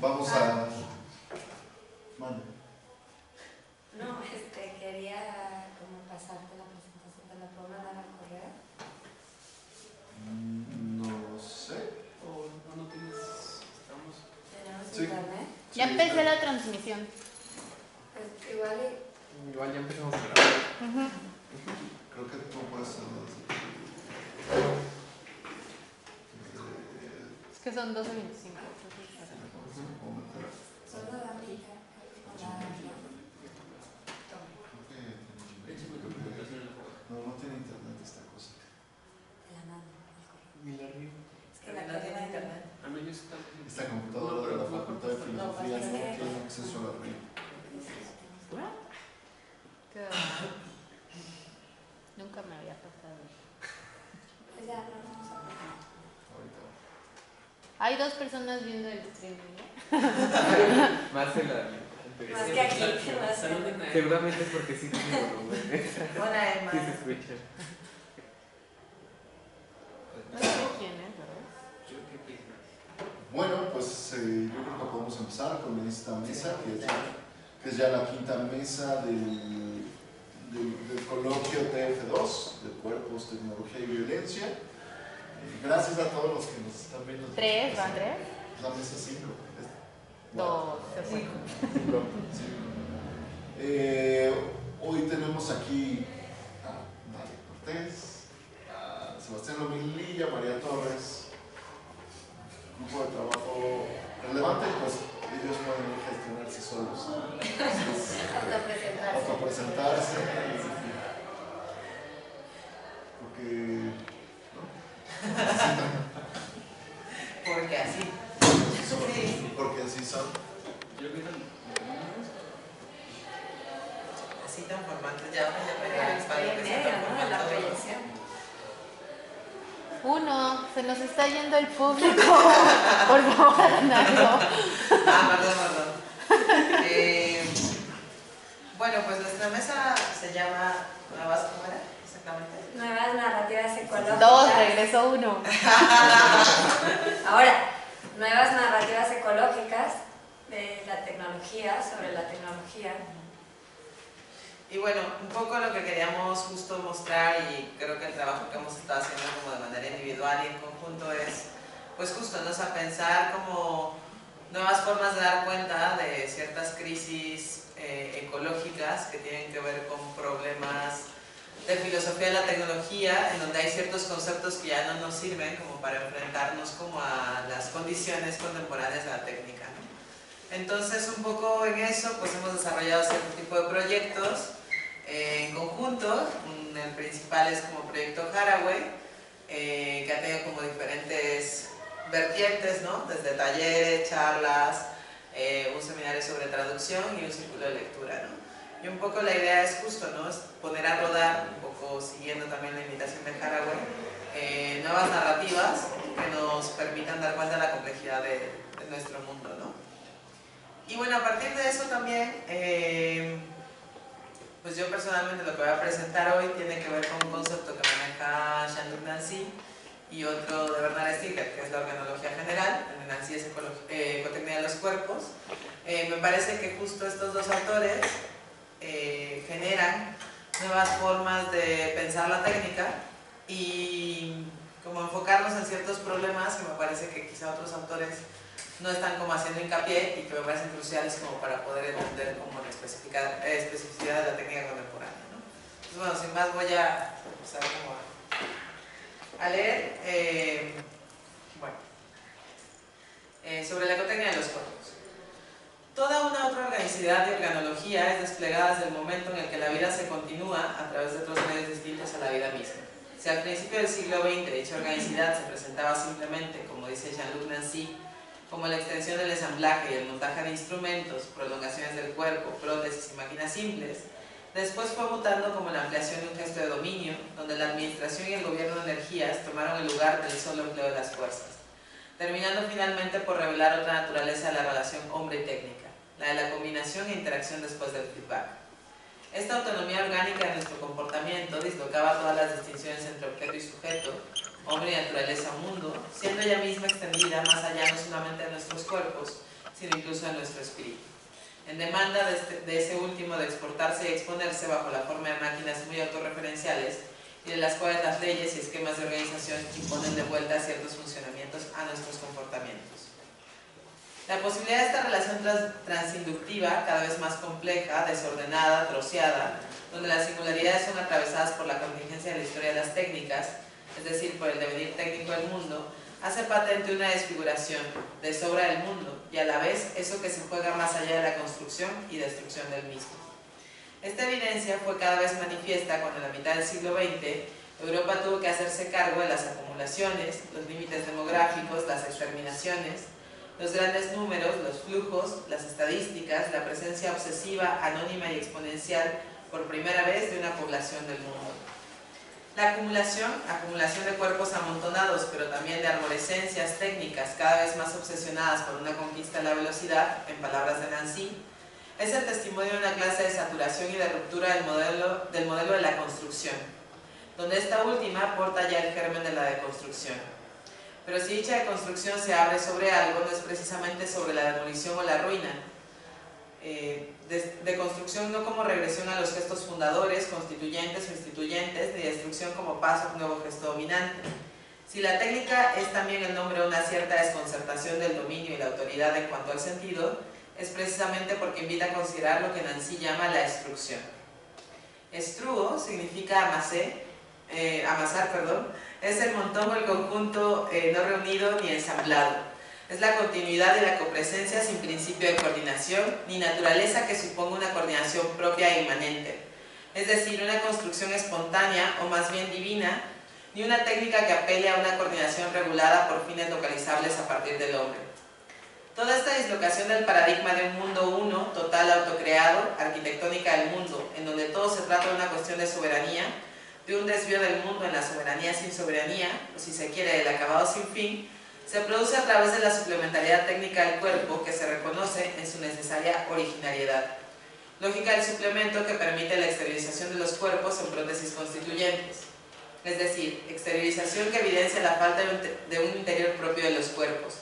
vamos a... Mande. No, quería como pasarte la presentación, ¿te la puedo mandar al correo? No sé. O no tienes, estamos... ¿Tenemos Sí. internet? Ya empecé la transmisión. Pues igual ya empezamos a grabar. Creo que tú puedes hacerlo desde... Es que son 12:25. solo la aplica. No tiene internet esta cosa. Te la mando al correo. Mira arriba. Es que la tiene internet. A mí yo está... Esta computadora de la Facultad de Filosofía no tiene acceso a la red. Nunca me había pasado. Pues ya no vamos a poner. Ahorita. Hay 2 personas viendo el streaming, Más en la... Más que aquí, más que... Seguramente es porque sí tiene volumen. Hola, Emma. Sí se escucha. No sé quién es, ¿verdad? Yo creo que es más. Bueno, pues yo creo que podemos empezar con esta mesa, que es ya la quinta mesa del coloquio TF2, de Cuerpos, Tecnología y Violencia. Gracias a todos los que nos están viendo. 3, ¿van 3? La mesa 5. 2, Hoy tenemos aquí a María Cortés, a Sebastián Lomililla, María Torres, grupo de trabajo relevante, pues ellos pueden gestionarse solos, autopresentarse, porque Porque así. Sí. porque así son. Yo creo que Así tan formante. Ya pegué el Estoy espalda en que medio, sea tan ¿no? La formante. proyección. 1, se nos está yendo el público. Por favor, hagan algo. Perdón. Bueno, pues nuestra mesa se llama Nuevas, ¿cómo era? Exactamente. Nuevas narrativas ecológicas. 2, regresó 1. Ahora, nuevas narrativas ecológicas de la tecnología, sobre la tecnología. Y bueno, un poco lo que queríamos justo mostrar, y creo que el trabajo que hemos estado haciendo como de manera individual y en conjunto es, pues justo, ¿no? O sea, pensar como nuevas formas de dar cuenta de ciertas crisis ecológicas que tienen que ver con problemas de filosofía de la tecnología, en donde hay ciertos conceptos que ya no nos sirven como para enfrentarnos como a las condiciones contemporáneas de la técnica, ¿no? Entonces, un poco en eso, pues hemos desarrollado cierto tipo de proyectos en conjunto. El principal es como Proyecto Haraway, que ha tenido como diferentes vertientes, ¿no? Desde talleres, charlas, un seminario sobre traducción y un círculo de lectura, ¿no? Y un poco la idea es justo, ¿no? Es poner a rodar, un poco siguiendo también la invitación de Haraway, nuevas narrativas que nos permitan dar cuenta de la complejidad de nuestro mundo, ¿no? Y bueno, a partir de eso también, pues yo personalmente lo que voy a presentar hoy tiene que ver con un concepto que maneja Jean-Luc Nancy y otro de Bernard Stiegler, que es la organología general. El de Nancy es ecotecnia de los cuerpos. Me parece que justo estos dos autores generan nuevas formas de pensar la técnica y como enfocarnos en ciertos problemas que me parece que quizá otros autores no están como haciendo hincapié y que me parecen cruciales como para poder entender como la especificidad de la técnica contemporánea, ¿no? Entonces, bueno, sin más voy a empezar como a leer sobre la ecotecnia de los cuerpos. Toda una otra organicidad de organología es desplegada desde el momento en el que la vida se continúa a través de otros medios distintos a la vida misma. Si al principio del siglo XX dicha organicidad se presentaba simplemente, como dice Jean-Luc Nancy, como la extensión del ensamblaje y el montaje de instrumentos, prolongaciones del cuerpo, prótesis y máquinas simples, después fue mutando como la ampliación de un gesto de dominio, donde la administración y el gobierno de energías tomaron el lugar del solo empleo de las fuerzas, terminando finalmente por revelar otra naturaleza de la relación hombre y técnica, la de la combinación e interacción después del feedback. Esta autonomía orgánica de nuestro comportamiento dislocaba todas las distinciones entre objeto y sujeto, hombre y naturaleza mundo, siendo ella misma extendida más allá no solamente de nuestros cuerpos, sino incluso en nuestro espíritu. En demanda de ese último de exportarse y exponerse bajo la forma de máquinas muy autorreferenciales y de las cuales las leyes y esquemas de organización imponen de vuelta ciertos funcionamientos a nuestros comportamientos. La posibilidad de esta relación transinductiva, cada vez más compleja, desordenada, troceada, donde las singularidades son atravesadas por la contingencia de la historia de las técnicas, es decir, por el devenir técnico del mundo, hace patente una desfiguración de sobra del mundo y a la vez eso que se juega más allá de la construcción y destrucción del mismo. Esta evidencia fue cada vez manifiesta cuando en la mitad del siglo XX Europa tuvo que hacerse cargo de las acumulaciones, los límites demográficos, las exterminaciones, los grandes números, los flujos, las estadísticas, la presencia obsesiva, anónima y exponencial por primera vez de una población del mundo. La acumulación de cuerpos amontonados, pero también de arborescencias técnicas cada vez más obsesionadas por una conquista de la velocidad, en palabras de Nancy, es el testimonio de una clase de saturación y de ruptura del modelo de la construcción, donde esta última porta ya el germen de la deconstrucción. Pero si dicha deconstrucción se abre sobre algo, no es precisamente sobre la demolición o la ruina. Deconstrucción no como regresión a los gestos fundadores, constituyentes o instituyentes, ni destrucción como paso a un nuevo gesto dominante. Si la técnica es también el nombre de una cierta desconcertación del dominio y la autoridad en cuanto al sentido, es precisamente porque invita a considerar lo que Nancy llama la extrusión. Estruo significa amasar, es el montón o el conjunto no reunido ni ensamblado. Es la continuidad de la copresencia sin principio de coordinación, ni naturaleza que suponga una coordinación propia e inmanente. Es decir, una construcción espontánea o más bien divina, ni una técnica que apele a una coordinación regulada por fines localizables a partir del hombre. Toda esta dislocación del paradigma de un mundo uno, total, autocreado, arquitectónica del mundo, en donde todo se trata de una cuestión de soberanía, de un desvío del mundo en la soberanía sin soberanía, o si se quiere, del acabado sin fin, se produce a través de la suplementariedad técnica del cuerpo que se reconoce en su necesaria originariedad. Lógica del suplemento que permite la exteriorización de los cuerpos en prótesis constituyentes. Es decir, exteriorización que evidencia la falta de un interior propio de los cuerpos.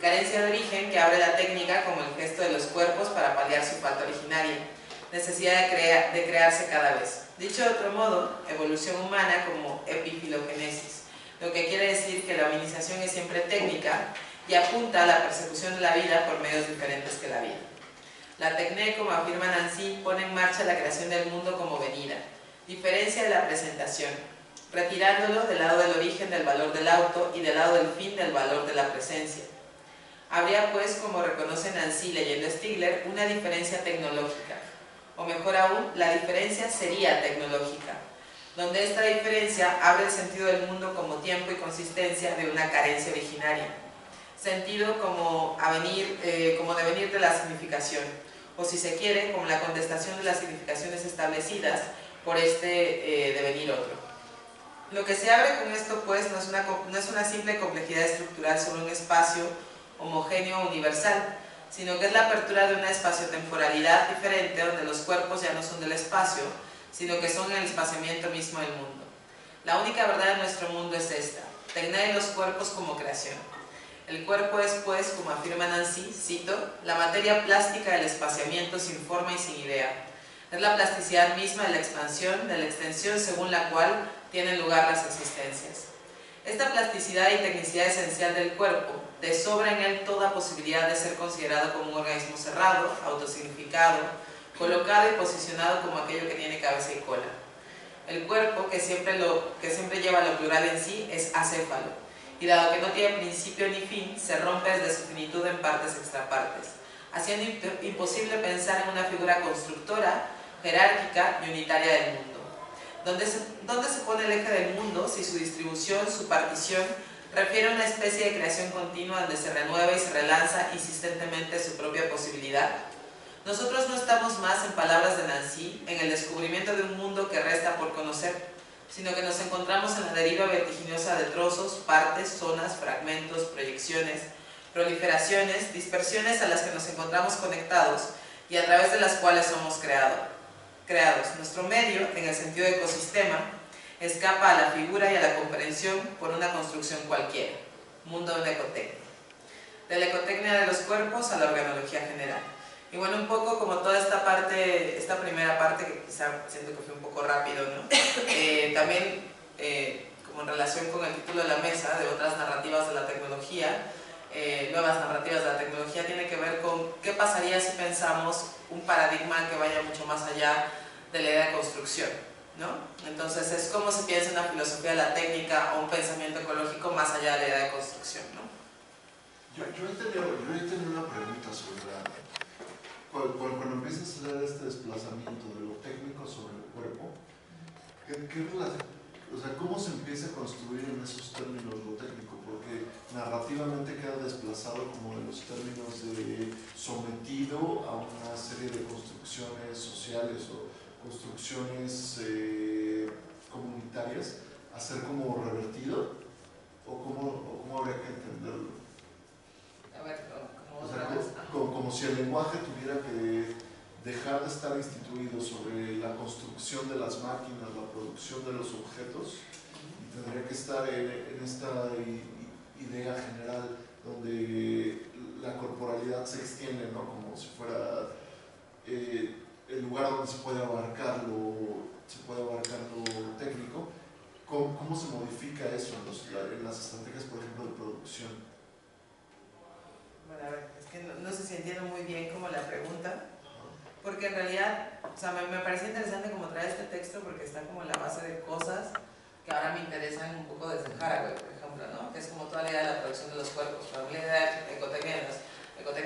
Carencia de origen que abre la técnica como el gesto de los cuerpos para paliar su falta originaria. Necesidad de crearse cada vez. Dicho de otro modo, evolución humana como epifilogénesis. Lo que quiere decir que la hominización es siempre técnica y apunta a la persecución de la vida por medios diferentes que la vida. La tecné, como afirma Nancy, pone en marcha la creación del mundo como venida, diferencia de la presentación, retirándolo del lado del origen del valor del auto y del lado del fin del valor de la presencia. Habría pues, como reconoce Nancy leyendo Stigler, una diferencia tecnológica, o mejor aún, la diferencia sería tecnológica, donde esta diferencia abre el sentido del mundo como tiempo y consistencia de una carencia originaria, sentido como devenir de la significación, o si se quiere, como la contestación de las significaciones establecidas por este devenir otro. Lo que se abre con esto, pues, no es una simple complejidad estructural sobre un espacio homogéneo o universal, sino que es la apertura de una espaciotemporalidad diferente donde los cuerpos ya no son del espacio, sino que son el espaciamiento mismo del mundo. La única verdad de nuestro mundo es esta, tecné los cuerpos como creación. El cuerpo es, pues, como afirma Nancy, cito, la materia plástica del espaciamiento sin forma y sin idea. Es la plasticidad misma de la expansión, de la extensión según la cual tienen lugar las existencias. Esta plasticidad y tecnicidad esencial del cuerpo desobra en él toda posibilidad de ser considerado como un organismo cerrado, autosignificado, colocado y posicionado como aquello que tiene cabeza y cola. El cuerpo, que siempre lleva lo plural en sí, es acéfalo, y dado que no tiene principio ni fin, se rompe desde su finitud en partes extrapartes, haciendo imposible pensar en una figura constructora, jerárquica y unitaria del mundo. ¿Dónde se pone el eje del mundo si su distribución, su partición, refiere a una especie de creación continua donde se renueva y se relanza insistentemente su propia posibilidad? Nosotros no estamos más, en palabras de Nancy, en el descubrimiento de un mundo que resta por conocer, sino que nos encontramos en la deriva vertiginosa de trozos, partes, zonas, fragmentos, proyecciones, proliferaciones, dispersiones a las que nos encontramos conectados y a través de las cuales somos creados. Nuestro medio, en el sentido de ecosistema, escapa a la figura y a la comprensión por una construcción cualquiera, mundo de una ecotecnia. de la ecotecnia de los cuerpos a la organología general. Y bueno, un poco como toda esta parte, esta primera parte, que quizá siento que fue un poco rápido, ¿no? También, como en relación con el título de la mesa, de otras narrativas de la tecnología, nuevas narrativas de la tecnología, tiene que ver con qué pasaría si pensamos un paradigma que vaya mucho más allá de la idea de construcción, ¿no? Entonces es cómo se piensa una filosofía de la técnica o un pensamiento ecológico más allá de la idea de construcción, ¿no? Yo he tenido una pregunta sobre cuando empiezas a hacer este desplazamiento de lo técnico sobre el cuerpo, o sea, ¿cómo se empieza a construir en esos términos lo técnico? Porque narrativamente queda desplazado como en los términos de sometido a una serie de construcciones sociales o construcciones comunitarias, a ser como revertido, o cómo habría que entenderlo. A ver, como O otra sea, vez. como si el lenguaje tuviera que dejar de estar instituido sobre la construcción de las máquinas, la producción de los objetos, y tendría que estar en esta idea general donde la corporalidad se extiende, ¿no? Como si fuera el lugar donde se puede abarcar lo técnico. ¿Cómo se modifica eso en las estrategias, por ejemplo, de producción? Bueno, a ver, es que no sé si entiendo muy bien como la pregunta, porque en realidad, o sea, me parece interesante como traer este texto porque está como en la base de cosas que ahora me interesan un poco desde Haraway, por ejemplo, ¿no? Que es como toda la idea de la producción de los cuerpos. Para mí la idea de ecotecnia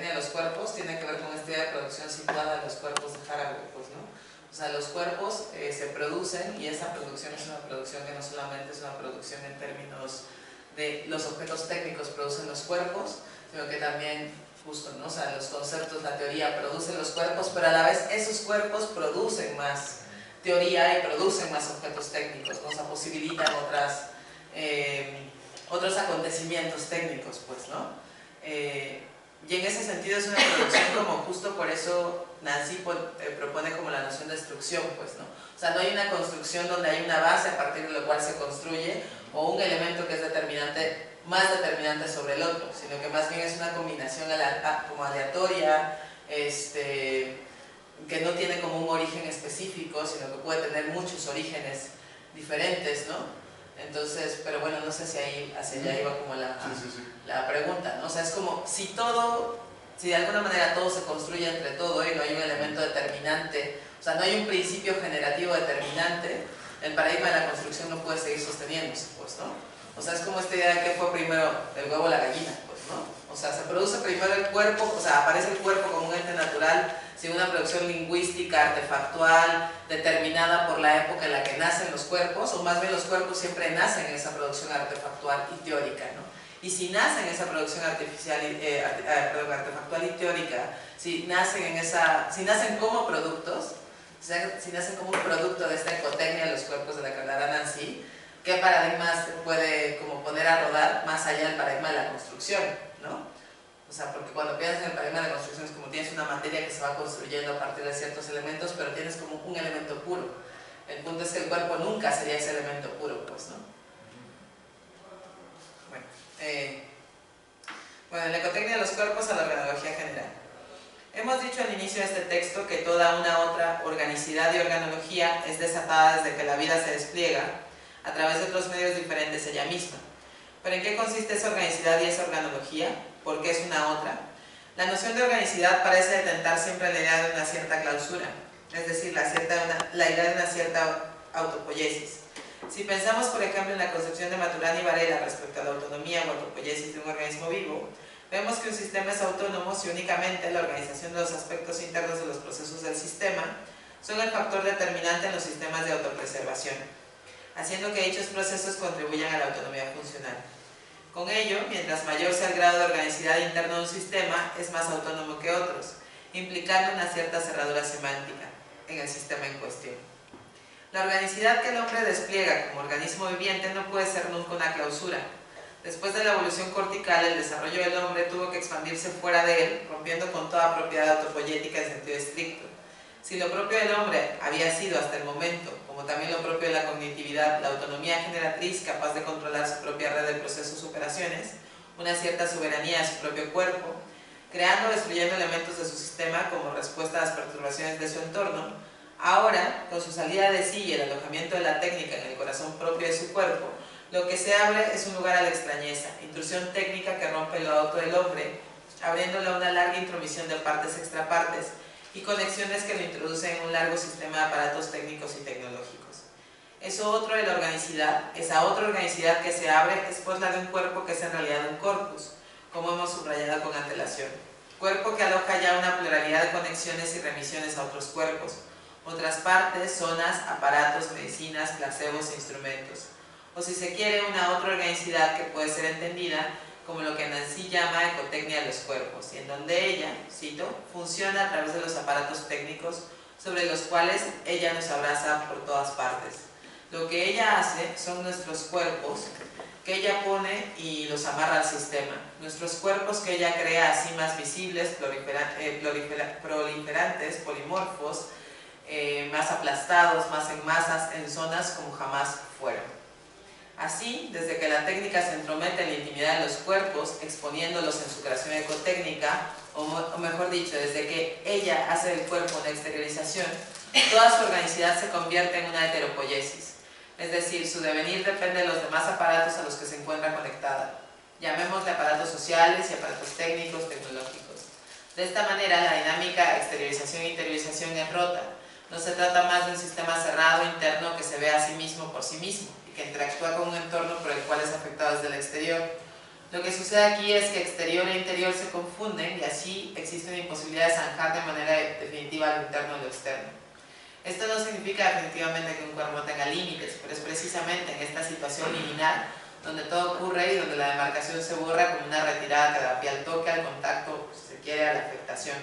de los cuerpos tiene que ver con esta idea de producción situada de los cuerpos de Haraway, pues, ¿no? O sea, los cuerpos se producen y esa producción es una producción que no solamente es una producción en términos de los objetos técnicos producen los cuerpos, sino que también, justo, ¿no? O sea, los conceptos, la teoría producen los cuerpos, pero a la vez esos cuerpos producen más teoría y producen más objetos técnicos, ¿no? O sea, posibilitan otros acontecimientos técnicos, pues, ¿no? Y en ese sentido es una producción como justo por eso Nancy propone como la noción de destrucción, pues, ¿no? O sea, no hay una construcción donde hay una base a partir de la cual se construye o un elemento que es determinante, más determinante sobre el otro, sino que más bien es una combinación como aleatoria, que no tiene como un origen específico, sino que puede tener muchos orígenes diferentes, ¿no? Entonces, pero bueno, no sé si ahí hacia allá iba como la pregunta, ¿no? O sea, es como si de alguna manera todo se construye entre todo y no hay un elemento determinante, o sea, no hay un principio generativo determinante, el paradigma de la construcción no puede seguir sosteniéndose, pues, ¿no? O sea, es como esta idea de que fue primero el huevo o la gallina, pues, ¿no? O sea, se produce primero el cuerpo, o sea, aparece el cuerpo como un ente natural, sin una producción lingüística, artefactual, determinada por la época en la que nacen los cuerpos, o más bien los cuerpos siempre nacen en esa producción artefactual y teórica, ¿no? Y si nacen en esa producción artefactual y teórica, si nacen como productos, o sea, si nacen como un producto de esta ecotecnia de los cuerpos de la que hablará Nancy, ¿qué paradigmas puede como poner a rodar más allá del paradigma de la construcción, ¿no? O sea, porque cuando piensas en el paradigma de la construcción es como tienes una materia que se va construyendo a partir de ciertos elementos, pero tienes como un elemento puro. El punto es que el cuerpo nunca sería ese elemento puro, pues, ¿no? Bueno, la ecotecnia de los cuerpos a la organología general. Hemos dicho al inicio de este texto que toda una otra organicidad y organología es desatada desde que la vida se despliega a través de otros medios diferentes ella misma. ¿Pero en qué consiste esa organicidad y esa organología? ¿Por qué es una otra? La noción de organicidad parece detentar siempre la idea de una cierta clausura, es decir, la idea de una cierta autopoiesis. Si pensamos, por ejemplo, en la concepción de Maturana y Varela respecto a la autonomía o autopoiesis de un organismo vivo, vemos que un sistema es autónomo si únicamente la organización de los aspectos internos de los procesos del sistema son el factor determinante en los sistemas de autopreservación, haciendo que dichos procesos contribuyan a la autonomía funcional. Con ello, mientras mayor sea el grado de organicidad interno de un sistema, es más autónomo que otros, implicando una cierta cerradura semántica en el sistema en cuestión. La organicidad que el hombre despliega como organismo viviente no puede ser nunca una clausura. Después de la evolución cortical, el desarrollo del hombre tuvo que expandirse fuera de él, rompiendo con toda propiedad autopoyética en sentido estricto. Si lo propio del hombre había sido hasta el momento, como también lo propio de la cognitividad, la autonomía generatriz capaz de controlar su propia red de procesos y operaciones, una cierta soberanía de su propio cuerpo, creando o destruyendo elementos de su sistema como respuesta a las perturbaciones de su entorno. Ahora, con su salida de sí y el alojamiento de la técnica en el corazón propio de su cuerpo, lo que se abre es un lugar a la extrañeza, intrusión técnica que rompe lo auto del hombre, abriéndole a una larga intromisión de partes extrapartes y conexiones que lo introducen en un largo sistema de aparatos técnicos y tecnológicos. Eso otro de la organicidad, esa otra organicidad que se abre es pues la de un cuerpo que es en realidad un corpus, como hemos subrayado con antelación. Cuerpo que aloja ya una pluralidad de conexiones y remisiones a otros cuerpos, otras partes, zonas, aparatos, medicinas, placebos e instrumentos. O si se quiere, una otra organicidad que puede ser entendida como lo que Nancy llama ecotecnia de los cuerpos, y en donde ella, cito, funciona a través de los aparatos técnicos sobre los cuales ella nos abraza por todas partes. Lo que ella hace son nuestros cuerpos que ella pone y los amarra al sistema. Nuestros cuerpos que ella crea así más visibles, proliferantes, polimorfos, más aplastados, más en masas, en zonas como jamás fueron. Así, desde que la técnica se entromete en la intimidad de los cuerpos, exponiéndolos en su creación ecotécnica, o mejor dicho, desde que ella hace del cuerpo una exteriorización, toda su organicidad se convierte en una heteropoiesis. Es decir, su devenir depende de los demás aparatos a los que se encuentra conectada. Llamémosle aparatos sociales y aparatos técnicos, tecnológicos. De esta manera, la dinámica exteriorización-interiorización es rota. No se trata más de un sistema cerrado interno que se ve a sí mismo por sí mismo y que interactúa con un entorno por el cual es afectado desde el exterior. Lo que sucede aquí es que exterior e interior se confunden y así existe una imposibilidad de zanjar de manera definitiva lo interno y lo externo. Esto no significa definitivamente que un cuerpo tenga límites, pero es precisamente en esta situación liminal donde todo ocurre y donde la demarcación se borra como una retirada que da pie al toque, al contacto, si se quiere, a la afectación.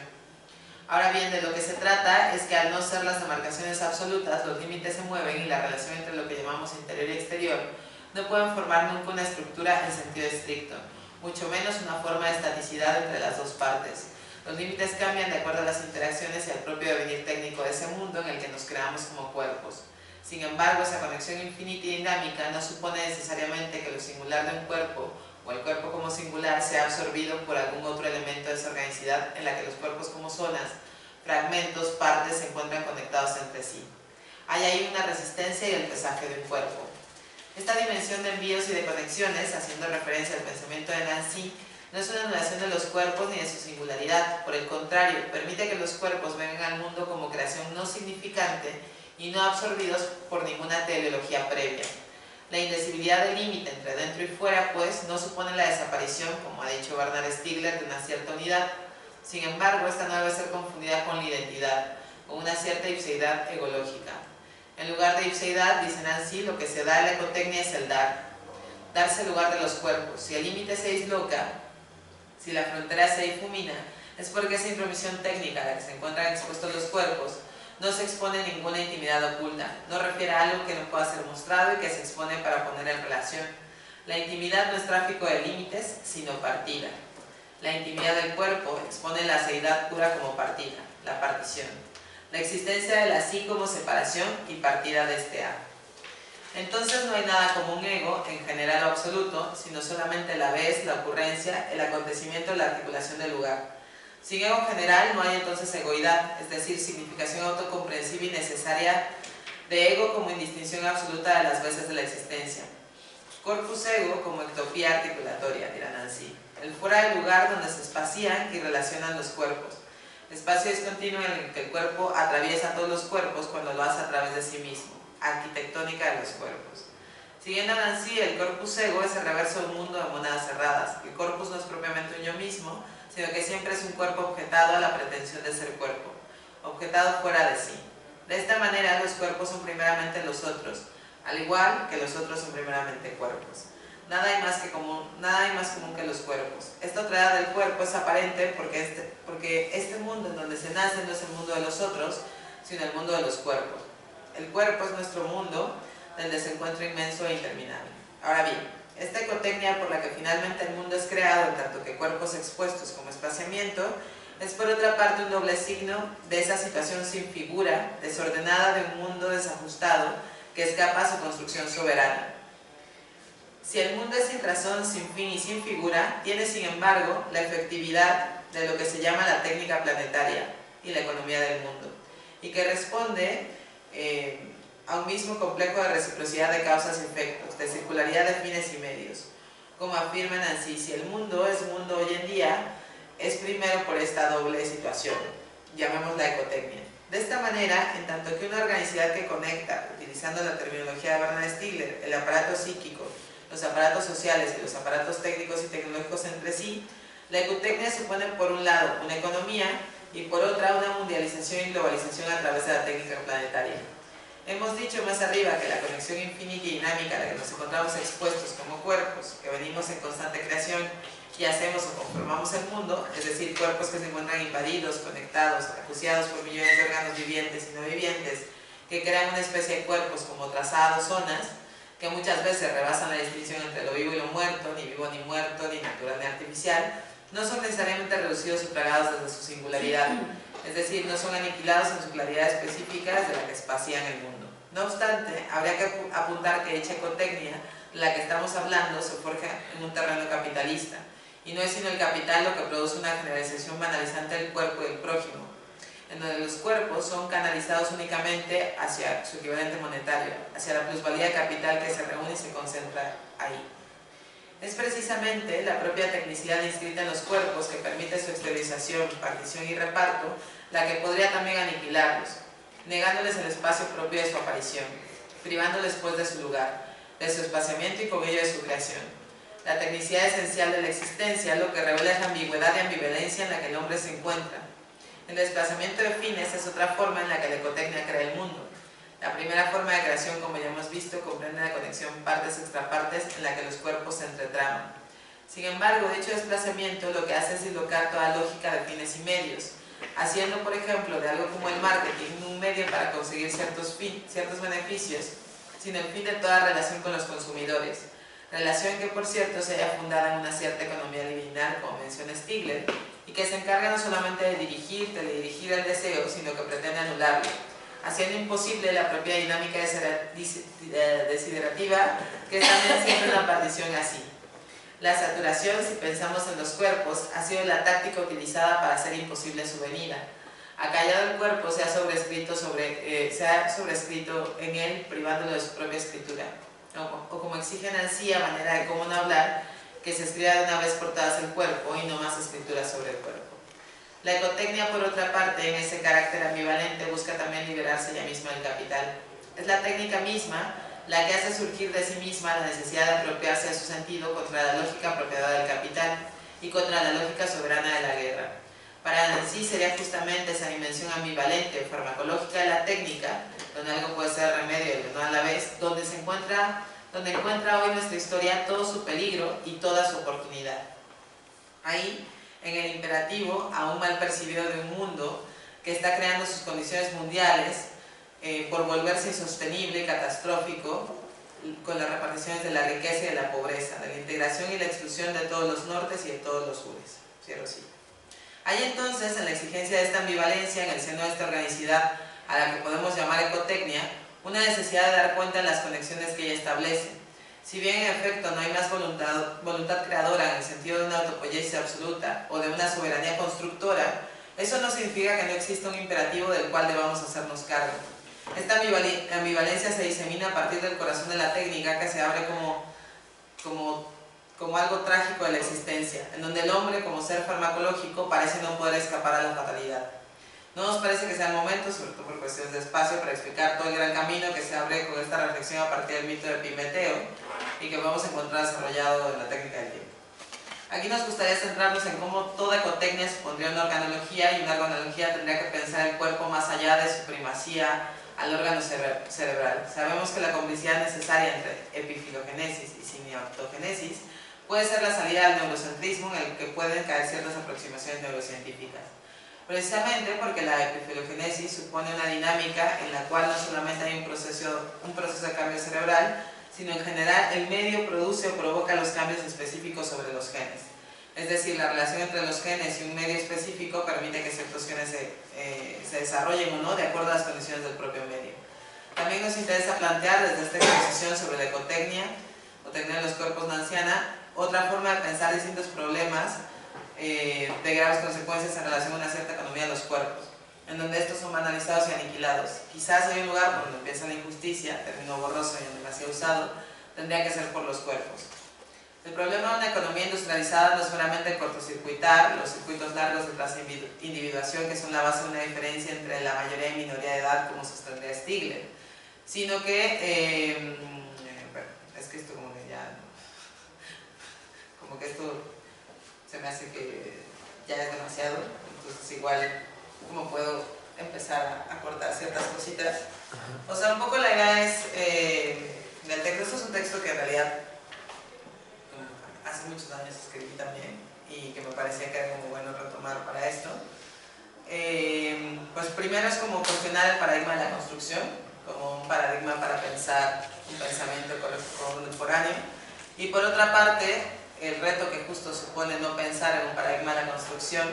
Ahora bien, de lo que se trata es que al no ser las demarcaciones absolutas, los límites se mueven y la relación entre lo que llamamos interior y exterior no pueden formar nunca una estructura en sentido estricto, mucho menos una forma de estaticidad entre las dos partes. Los límites cambian de acuerdo a las interacciones y al propio devenir técnico de ese mundo en el que nos creamos como cuerpos. Sin embargo, esa conexión infinita y dinámica no supone necesariamente que lo singular de un cuerpo o el cuerpo como singular sea absorbido por algún otro elemento de esa organicidad en la que los cuerpos como zonas, fragmentos, partes se encuentran conectados entre sí. Hay ahí una resistencia y el pesaje de un cuerpo. Esta dimensión de envíos y de conexiones, haciendo referencia al pensamiento de Nancy, no es una anulación de los cuerpos ni de su singularidad, por el contrario, permite que los cuerpos vengan al mundo como creación no significante y no absorbidos por ninguna teleología previa. La indecibilidad del límite entre dentro y fuera, pues, no supone la desaparición, como ha dicho Bernard Stiegler, de una cierta unidad. Sin embargo, esta no debe ser confundida con la identidad, con una cierta ipseidad egológica. En lugar de ipseidad, dice Nancy, lo que se da en la ecotecnia es el dar. Darse lugar de los cuerpos. Si el límite se disloca, si la frontera se difumina, es porque esa intromisión técnica a la que se encuentran expuestos los cuerpos no se expone ninguna intimidad oculta, no refiere a algo que no pueda ser mostrado y que se expone para poner en relación. La intimidad no es tráfico de límites, sino partida. La intimidad del cuerpo expone la seidad pura como partida, la partición. La existencia del así como separación y partida de este A. Entonces no hay nada como un ego, en general o absoluto, sino solamente la vez, la ocurrencia, el acontecimiento, la articulación del lugar. Sin ego general no hay entonces egoidad, es decir, significación autocomprensiva y necesaria de ego como indistinción absoluta de las veces de la existencia. Corpus ego como ectopía articulatoria, dirá Nancy, el fuera del lugar donde se espacían y relacionan los cuerpos. Espacio discontinuo en el que el cuerpo atraviesa todos los cuerpos cuando lo hace a través de sí mismo. Arquitectónica de los cuerpos. Siguiendo a Nancy, el corpus ego es el reverso de un mundo de monadas cerradas. El corpus no es propiamente un yo mismo, sino que siempre es un cuerpo objetado a la pretensión de ser cuerpo, objetado fuera de sí. De esta manera, los cuerpos son primeramente los otros, al igual que los otros son primeramente cuerpos. Nada hay más común que los cuerpos. Esta otredad del cuerpo es aparente porque este mundo en donde se nace no es el mundo de los otros, sino el mundo de los cuerpos. El cuerpo es nuestro mundo del desencuentro inmenso e interminable. Ahora bien, esta ecotecnia por la que finalmente el mundo es creado, en tanto que cuerpos expuestos como espaciamiento, es por otra parte un doble signo de esa situación sin figura, desordenada de un mundo desajustado que escapa a su construcción soberana. Si el mundo es sin razón, sin fin y sin figura, tiene sin embargo la efectividad de lo que se llama la técnica planetaria y la economía del mundo, y que responde a un mismo complejo de reciprocidad de causas y efectos, de circularidad de fines y medios. Como afirma Nancy, si el mundo es mundo hoy en día, es primero por esta doble situación, llamémosla ecotecnia. De esta manera, en tanto que una organicidad que conecta, utilizando la terminología de Bernard Stiegler, el aparato psíquico, los aparatos sociales y los aparatos técnicos y tecnológicos entre sí, la ecotecnia supone por un lado una economía y por otra una mundialización y globalización a través de la técnica planetaria. Hemos dicho más arriba que la conexión infinita y dinámica a la que nos encontramos expuestos como cuerpos, que venimos en constante creación y hacemos o conformamos el mundo, es decir, cuerpos que se encuentran invadidos, conectados, acuciados por millones de órganos vivientes y no vivientes, que crean una especie de cuerpos como trazados, zonas, que muchas veces rebasan la distinción entre lo vivo y lo muerto, ni vivo ni muerto, ni natural ni artificial, no son necesariamente reducidos o plagados desde su singularidad, es decir, no son aniquilados en su claridad específica desde la que espacían el mundo. No obstante, habría que apuntar que dicha ecotecnia, de la que estamos hablando, se forja en un terreno capitalista, y no es sino el capital lo que produce una generalización banalizante del cuerpo y del prójimo, en donde los cuerpos son canalizados únicamente hacia su equivalente monetario, hacia la plusvalía de capital que se reúne y se concentra ahí. Es precisamente la propia tecnicidad inscrita en los cuerpos que permite su exteriorización, partición y reparto, la que podría también aniquilarlos, negándoles el espacio propio de su aparición, privándoles pues de su lugar, de su espaciamiento y con ello de su creación. La tecnicidad esencial de la existencia lo que revela es la ambigüedad y ambivalencia en la que el hombre se encuentra. El desplazamiento de fines es otra forma en la que la ecotecnia crea el mundo. La primera forma de creación, como ya hemos visto, comprende la conexión partes-extrapartes en la que los cuerpos se entretraman. Sin embargo, dicho desplazamiento lo que hace es dislocar toda lógica de fines y medios, haciendo, por ejemplo, de algo como el marketing un medio para conseguir ciertos beneficios, sin el fin de toda relación con los consumidores. Relación que, por cierto, se halla fundada en una cierta economía liminal, como menciona Stiegler, y que se encarga no solamente de teledirigir el deseo, sino que pretende anularlo, haciendo imposible la propia dinámica desiderativa, que es también siempre una partición así. La saturación, si pensamos en los cuerpos, ha sido la táctica utilizada para hacer imposible su venida. Acallado el cuerpo se ha sobrescrito en él, privándolo de su propia escritura. O como exige Nancy, a manera de cómo no hablar, que se escriba de una vez por todas el cuerpo y no más escritura sobre el cuerpo. La ecotecnia, por otra parte, en ese carácter ambivalente, busca también liberarse ella misma del capital. Es la técnica misma la que hace surgir de sí misma la necesidad de apropiarse de su sentido contra la lógica apropiada del capital y contra la lógica soberana de la guerra. Para Nancy sería justamente esa dimensión ambivalente o farmacológica de la técnica, donde algo puede ser remedio y no a la vez, donde encuentra hoy nuestra historia todo su peligro y toda su oportunidad. Ahí, en el imperativo aún mal percibido de un mundo que está creando sus condiciones mundiales por volverse insostenible y catastrófico con las reparticiones de la riqueza y de la pobreza, de la integración y la exclusión de todos los nortes y de todos los sures. Cierro sí. Hay entonces, en la exigencia de esta ambivalencia, en el seno de esta organicidad a la que podemos llamar ecotecnia, una necesidad de dar cuenta en las conexiones que ella establece. Si bien en efecto no hay más voluntad creadora en el sentido de una autopoiesis absoluta o de una soberanía constructora, eso no significa que no exista un imperativo del cual debamos hacernos cargo. Esta ambivalencia se disemina a partir del corazón de la técnica, que se abre como algo trágico de la existencia, en donde el hombre como ser farmacológico parece no poder escapar a la fatalidad. No nos parece que sea el momento, sobre todo por cuestiones de espacio, para explicar todo el gran camino que se abre con esta reflexión a partir del mito de Epimeteo y que vamos a encontrar desarrollado en la técnica del tiempo. Aquí nos gustaría centrarnos en cómo toda ecotecnia supondría una organología, y una organología tendría que pensar el cuerpo más allá de su primacía al órgano cerebral. Sabemos que la complicidad necesaria entre epifilogénesis y siniautogénesis puede ser la salida al neurocentrismo, en el que pueden caer ciertas aproximaciones neurocientíficas. Precisamente porque la epifilogénesis supone una dinámica en la cual no solamente hay un proceso de cambio cerebral, sino en general el medio produce o provoca los cambios específicos sobre los genes. Es decir, la relación entre los genes y un medio específico permite que ciertos genes se desarrollen o no de acuerdo a las condiciones del propio medio. También nos interesa plantear desde esta exposición sobre la ecotecnia o teoría de los cuerpos nanciana, otra forma de pensar distintos problemas de graves consecuencias en relación a una cierta economía de los cuerpos, en donde estos son banalizados y aniquilados. Quizás hay un lugar por donde empieza la injusticia, término borroso y demasiado usado, tendría que ser por los cuerpos. El problema de una economía industrializada no es solamente cortocircuitar los circuitos largos de transindividuación, que son la base de una diferencia entre la mayoría y minoría de edad, como sostendría Stigler, sino que, bueno, es que esto como que ya, como que esto se me hace que ya es demasiado, entonces igual, ¿cómo puedo empezar a cortar ciertas cositas? O sea, un poco la idea es, del texto, esto es un texto que en realidad hace muchos años escribí también y que me parecía que era como bueno retomar para esto. Pues primero es como cuestionar el paradigma de la construcción como un paradigma para pensar un pensamiento ecológico contemporáneo, y por otra parte el reto que justo supone no pensar en un paradigma de la construcción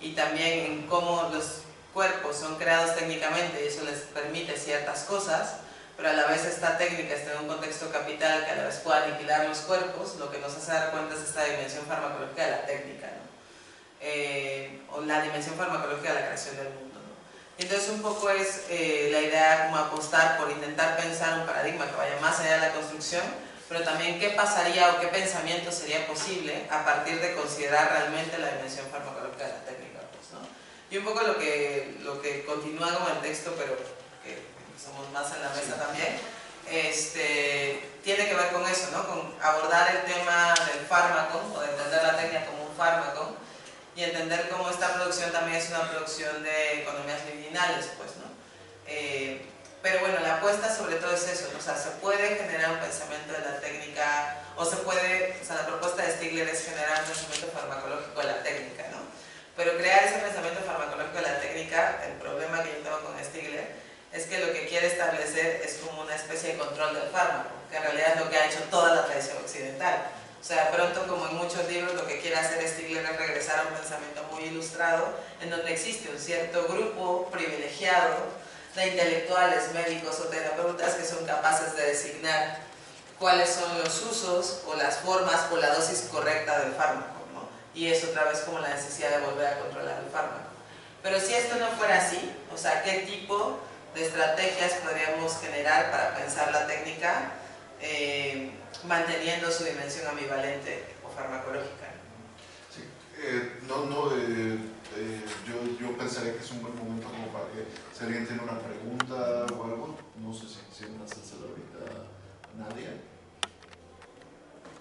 y también en cómo los cuerpos son creados técnicamente y eso les permite ciertas cosas, pero a la vez esta técnica está en un contexto capital que a la vez puede aniquilar los cuerpos. Lo que nos hace dar cuenta es esta dimensión farmacológica de la técnica, ¿no? O la dimensión farmacológica de la creación del mundo, ¿no? Entonces un poco es la idea como apostar por intentar pensar un paradigma que vaya más allá de la construcción, pero también qué pasaría o qué pensamiento sería posible a partir de considerar realmente la dimensión farmacológica de la técnica, pues, ¿no? Y un poco lo que continúa como el texto, pero que somos más en la mesa también, tiene que ver con eso, ¿no? Con abordar el tema del fármaco, o de entender la técnica como un fármaco, y entender cómo esta producción también es una producción de economías liminales, pues, ¿no? Pero bueno, la apuesta sobre todo es eso, ¿no? O sea, se puede generar un pensamiento de la técnica, o sea, la propuesta de Stigler es generar un pensamiento farmacológico de la técnica, ¿no? Pero crear ese pensamiento farmacológico de la técnica, el problema que yo tengo con Stigler, es que lo que quiere establecer es como una especie de control del fármaco, que en realidad es lo que ha hecho toda la tradición occidental. O sea, de pronto, como en muchos libros, lo que quiere hacer Stigler es regresar a un pensamiento muy ilustrado, en donde existe un cierto grupo privilegiado de intelectuales, médicos o terapeutas que son capaces de designar cuáles son los usos o las formas o la dosis correcta del fármaco, ¿no? Y es otra vez como la necesidad de volver a controlar el fármaco. Pero si esto no fuera así, o sea, ¿qué tipo de estrategias podríamos generar para pensar la técnica manteniendo su dimensión ambivalente o farmacológica? Sí, yo pensaría que es un buen momento como para que si alguien tiene una pregunta o algo, no sé si una hacerla ahorita Nadia.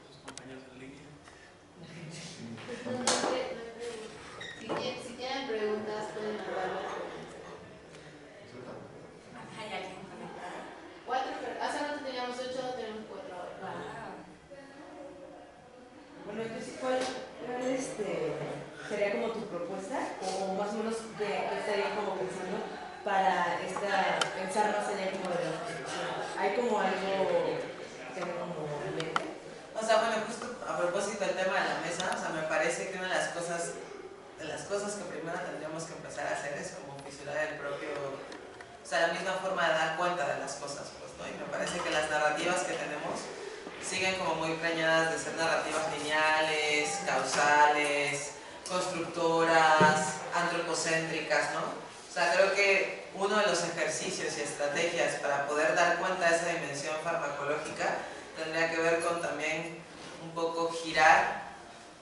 Sus compañeros en línea. Si tienen preguntas, pueden mandarlas. ¿Hay alguien conectado? Hace rato teníamos 8, tenemos 4 ahora. Wow. Bueno, entonces, ¿cuál sería como tu propuesta? O más o menos, ¿qué estarían como pensando para pensar más allá como de la construcción? ¿Hay como algo que tenga como en mente? O sea, bueno, justo a propósito del tema de la mesa, o sea, me parece que una de las cosas que primero tendríamos que empezar a hacer es como fisurar el propio, o sea, la misma forma de dar cuenta de las cosas, pues, ¿no? Y me parece que las narrativas que tenemos siguen como muy preñadas de ser narrativas lineales, causales, constructoras, antropocéntricas, ¿no? O sea, creo que uno de los ejercicios y estrategias para poder dar cuenta de esa dimensión farmacológica tendría que ver con también un poco girar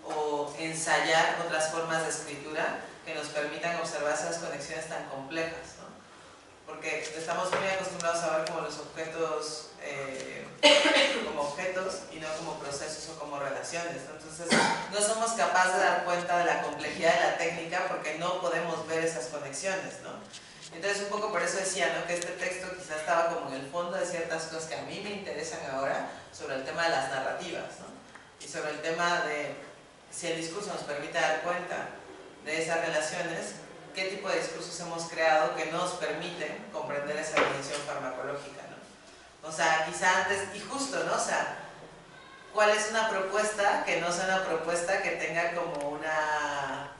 o ensayar otras formas de escritura que nos permitan observar esas conexiones tan complejas, ¿no? Porque estamos muy acostumbrados a ver como los objetos como objetos y no como procesos o como relaciones, ¿no? Entonces no somos capaces de dar cuenta de la complejidad de la técnica porque no podemos ver esas conexiones, ¿no? Entonces un poco por eso decía, ¿no?, que este texto quizás estaba como en el fondo de ciertas cosas que a mí me interesan ahora sobre el tema de las narrativas, ¿no? Y sobre el tema de si el discurso nos permite dar cuenta de esas relaciones, qué tipo de discursos hemos creado que nos permiten comprender esa dimensión farmacológica, ¿no? O sea, quizá antes, y justo, ¿no? O sea, ¿cuál es una propuesta que no sea una propuesta que tenga como una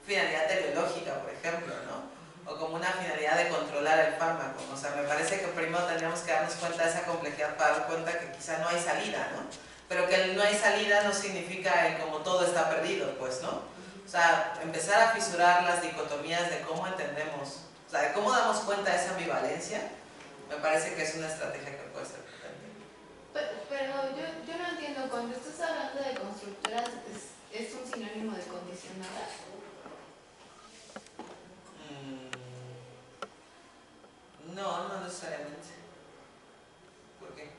finalidad teleológica, por ejemplo, ¿no? O como una finalidad de controlar el fármaco? O sea, me parece que primero tendríamos que darnos cuenta de esa complejidad para dar cuenta que quizá no hay salida, ¿no? pero que el no hay salida no significa el como todo está perdido, pues, ¿no? O sea, empezar a fisurar las dicotomías de cómo entendemos, o sea, de cómo damos cuenta de esa ambivalencia, me parece que es una estrategia que puede ser potente. Pero yo no entiendo, cuando estás hablando de constructoras, ¿es un sinónimo de condicionadas? No, no necesariamente. ¿Por qué?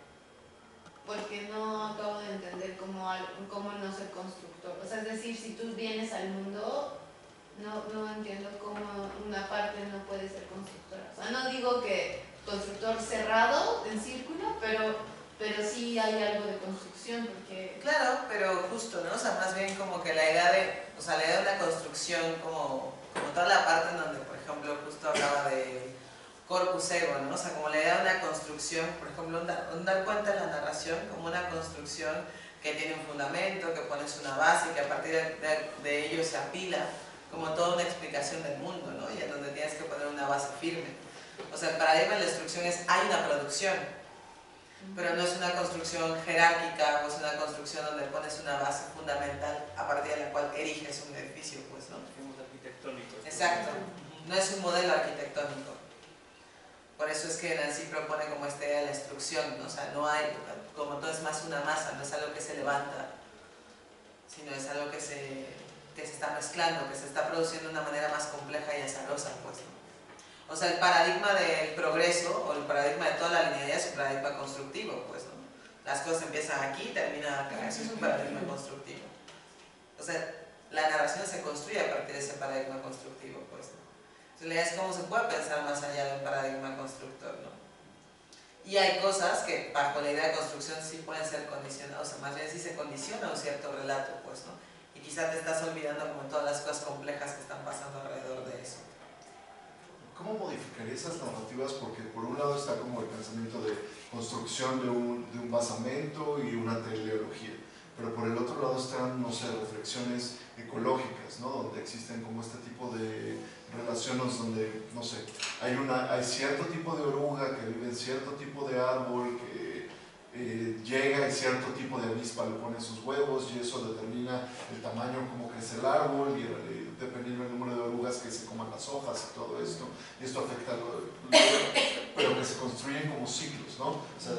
Porque no acabo de entender cómo no ser constructor. O sea, es decir, si tú vienes al mundo, no entiendo cómo una parte no puede ser constructora. O sea, no digo que constructor cerrado, en círculo, pero sí hay algo de construcción, porque... Claro, pero justo, ¿no? O sea, más bien como que la idea de, o sea, la idea de una construcción como toda la parte en donde, por ejemplo, justo hablaba de corpus ego, ¿no? O sea, como la idea de una construcción, por ejemplo, un dar cuenta de la narración como una construcción que tiene un fundamento, que pones una base, que a partir de ello se apila como toda una explicación del mundo, ¿no? Y en donde tienes que poner una base firme. O sea, el paradigma de la instrucción es, hay una producción, pero no es una construcción jerárquica, o es una construcción donde pones una base fundamental a partir de la cual eriges un edificio, pues, ¿no? Digamos arquitectónico. Exacto, no es un modelo arquitectónico. Por eso es que Nancy propone como esta idea de la instrucción, ¿no? O sea, no hay, como todo es más una masa, no es algo que se levanta, sino es algo que se está mezclando, que se está produciendo de una manera más compleja y azarosa, pues, ¿no? O sea, el paradigma del progreso o el paradigma de toda la linealidad es un paradigma constructivo, pues, ¿no? Las cosas empiezan aquí, terminan acá, eso es un paradigma constructivo. O sea, la narración se construye a partir de ese paradigma constructivo, pues, ¿no? Entonces, la idea es cómo se puede pensar más allá de un paradigma constructor, ¿no? Y hay cosas que bajo la idea de construcción sí pueden ser condicionadas, o sea, más bien sí se condiciona un cierto relato, pues, ¿no? Y quizá te estás olvidando como todas las cosas complejas que están pasando alrededor de eso. ¿Cómo modificaría esas narrativas? Porque por un lado está como el pensamiento de construcción de un basamento y una teleología, pero por el otro lado están, no sé, reflexiones ecológicas, ¿no? Donde existen como este tipo de relaciones donde, no sé, hay cierto tipo de oruga que vive en cierto tipo de árbol, que llega y cierto tipo de avispa le pone sus huevos y eso determina el tamaño, cómo crece el árbol y dependiendo del número de orugas que se coman las hojas y todo esto, y esto afecta pero que se construyen como ciclos, ¿no? O sea,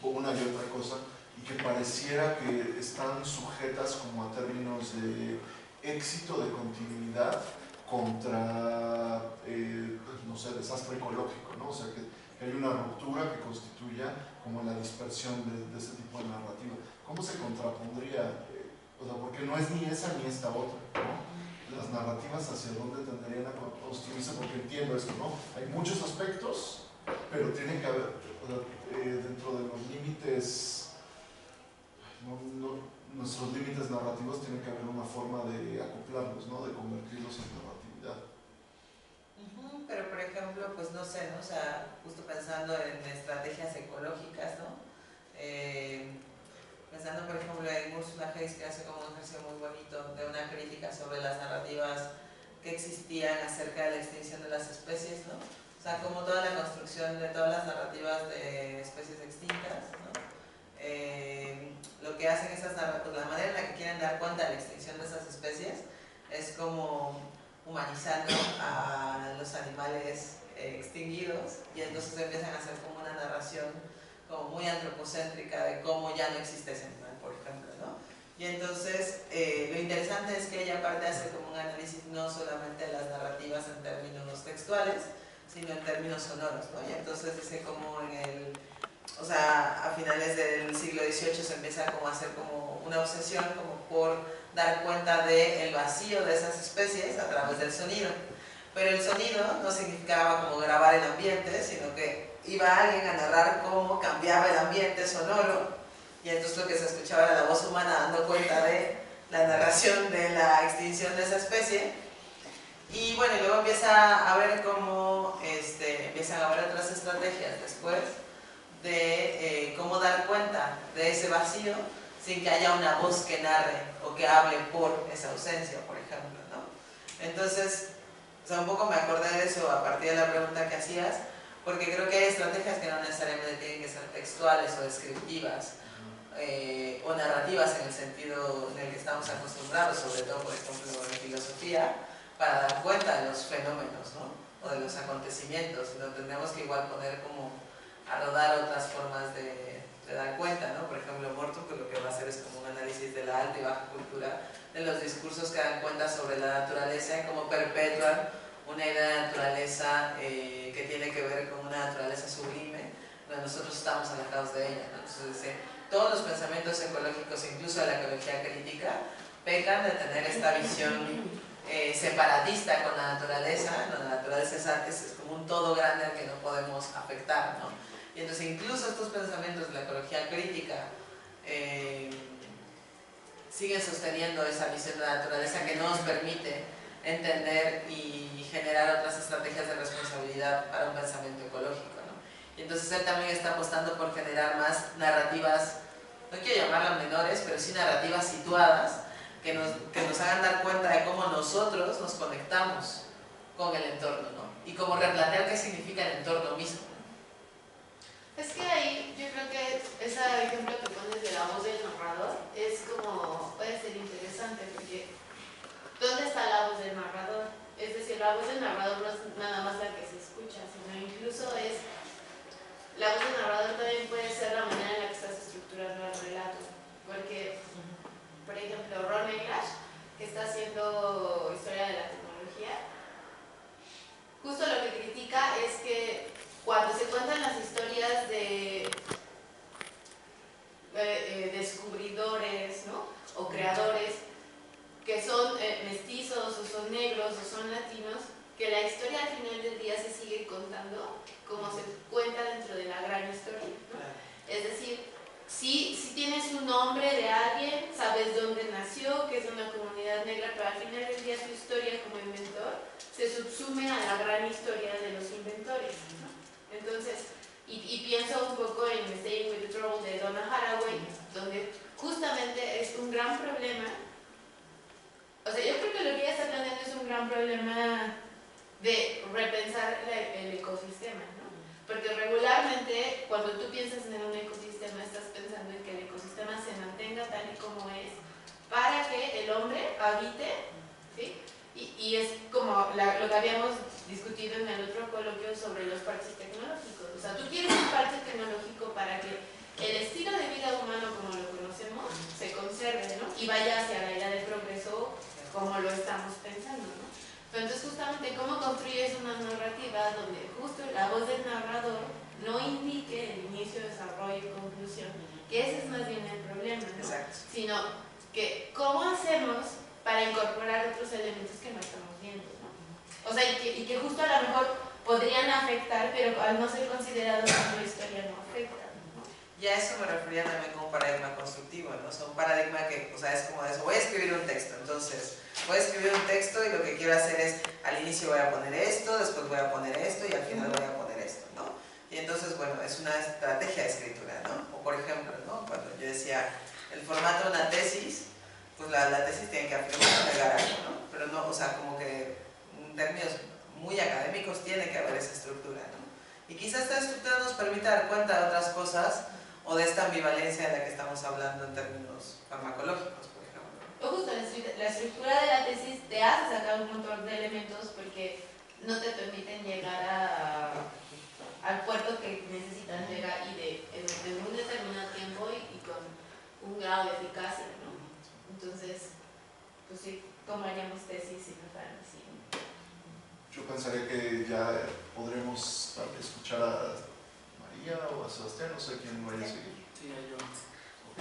una y otra cosa, y que pareciera que están sujetas como a términos de éxito de continuidad contra, no sé, desastre ecológico, ¿no? O sea, que hay una ruptura que constituya como la dispersión de ese tipo de narrativa. ¿Cómo se contrapondría? O sea, porque no es ni esa ni esta otra, ¿no? Las narrativas hacia dónde tendrían a construirse, porque entiendo esto, ¿no? Hay muchos aspectos, pero tiene que haber, dentro de los límites, nuestros límites narrativos, tiene que haber una forma de acoplarlos, ¿no? De convertirlos en narratividad. Pero por ejemplo, pues no sé, ¿no? O sea, justo pensando en estrategias ecológicas, ¿no? Pensando por ejemplo en Ursula Hayes, que hace como un ejercicio muy bonito de una crítica sobre las narrativas que existían acerca de la extinción de las especies, ¿no? O sea, como toda la construcción de todas las narrativas de especies extintas, ¿no? Lo que hacen esas narrativas, la manera en la que quieren dar cuenta de la extinción de esas especies es como humanizando a los animales extinguidos, y entonces empiezan a hacer como una narración como muy antropocéntrica de cómo ya no existe ese animal, por ejemplo, ¿no? Y entonces lo interesante es que ella aparte hace como un análisis no solamente de las narrativas en términos textuales, sino en términos sonoros, ¿no? Y entonces dice como o sea, a finales del siglo XVIII se empieza como a hacer como una obsesión como por dar cuenta del vacío de esas especies a través del sonido. Pero el sonido no significaba como grabar el ambiente, sino que iba alguien a narrar cómo cambiaba el ambiente sonoro, y entonces lo que se escuchaba era la voz humana dando cuenta de la narración de la extinción de esa especie. Y bueno, y luego empieza a ver cómo empiezan a haber otras estrategias después de cómo dar cuenta de ese vacío sin que haya una voz que narre o que hable por esa ausencia, por ejemplo, ¿no? Entonces, o sea, un poco me acordé de eso a partir de la pregunta que hacías, porque creo que hay estrategias que no necesariamente tienen que ser textuales o descriptivas. o narrativas en el sentido en el que estamos acostumbrados, sobre todo por ejemplo en filosofía, para dar cuenta de los fenómenos, ¿no? O de los acontecimientos, sino tendremos que igual poner como a rodar otras formas de dar cuenta, ¿no? Por ejemplo, Morton pues lo que va a hacer es como un análisis de la alta y baja cultura, de los discursos que dan cuenta sobre la naturaleza y cómo perpetúan una idea de naturaleza que tiene que ver con una naturaleza sublime, donde nosotros estamos alejados de ella, ¿no? Entonces, todos los pensamientos ecológicos, incluso de la ecología crítica, pecan de tener esta visión separatista con la naturaleza. La naturaleza es como un todo grande al que no podemos afectar, ¿no? Y entonces incluso estos pensamientos de la ecología crítica siguen sosteniendo esa visión de la naturaleza que no nos permite entender y generar otras estrategias de responsabilidad para un pensamiento ecológico, ¿no? Y entonces él también está apostando por generar más narrativas, no quiero llamarlas menores, pero sí narrativas situadas que nos hagan dar cuenta de cómo nosotros nos conectamos con el entorno, ¿no? Y cómo replantear qué significa el entorno mismo. Es que ahí yo creo que ese ejemplo que pones de la voz del narrador es como, puede ser interesante porque ¿dónde está la voz del narrador? Es decir, la voz del narrador no es nada más la que se escucha, sino incluso es, la voz del narrador también puede ser la manera en la que estás estructurando el relato, porque, por ejemplo, Ron Eglash, que está haciendo historia de la tecnología, justo lo que critica es que cuando se cuentan las historias de descubridores, ¿no? O creadores que son mestizos o son negros o son latinos, que la historia al final del día se sigue contando como se cuenta dentro de la gran historia, ¿no? Es decir, si tienes un nombre de alguien, sabes dónde nació, que es una comunidad negra, pero al final del día tu historia como inventor se subsume a la gran historia de los inventores, ¿no? Entonces, y pienso un poco en Staying with the Trouble de Donna Haraway, donde justamente es un gran problema. O sea, yo creo que lo que ella está planteando es un gran problema de repensar el ecosistema, ¿no? Porque regularmente cuando tú piensas en un ecosistema estás pensando en que el ecosistema se mantenga tal y como es para que el hombre habite, ¿sí? Y es como lo que habíamos discutido en el otro coloquio sobre los parches tecnológicos. O sea, tú quieres un parche tecnológico para que el estilo de vida humano como lo conocemos se conserve, ¿no? Y vaya hacia la idea del progreso como lo estamos pensando, ¿no? Entonces, justamente, ¿cómo construyes una narrativa donde justo la voz del narrador no indique el inicio, desarrollo y conclusión? Que ese es más bien el problema, ¿no? Exacto. Sino que, ¿cómo hacemos para incorporar otros elementos que no estamos viendo, ¿no? O sea, y que justo a lo mejor podrían afectar, pero al no ser considerados como historia no afectan, ¿no? Y a eso me refería también como paradigma constructivo, ¿no? O sea, un paradigma que, o sea, es como eso, voy a escribir un texto, entonces voy a escribir un texto y lo que quiero hacer es, al inicio voy a poner esto, después voy a poner esto y al final voy a poner esto, ¿no? Y entonces, bueno, es una estrategia de escritura, ¿no? O por ejemplo, ¿no? Cuando yo decía, el formato de una tesis, pues la tesis tiene que afirmar o negar algo, ¿no? Pero no, o sea, como que en términos muy académicos tiene que haber esa estructura, ¿no? Y quizás esta estructura nos permita dar cuenta de otras cosas o de esta ambivalencia de la que estamos hablando en términos farmacológicos, por ejemplo. O justo la estructura de la tesis te hace sacar un montón de elementos porque no te permiten llegar al puerto que necesitan llegar y en un determinado tiempo y con un grado de eficacia, ¿no? Entonces, pues sí, ¿cómo haríamos tesis si no fueran así? Yo pensaría que ya podremos tal vez escuchar a María o a Sebastián, no sé quién vaya a seguir. Sí, yo. Ok.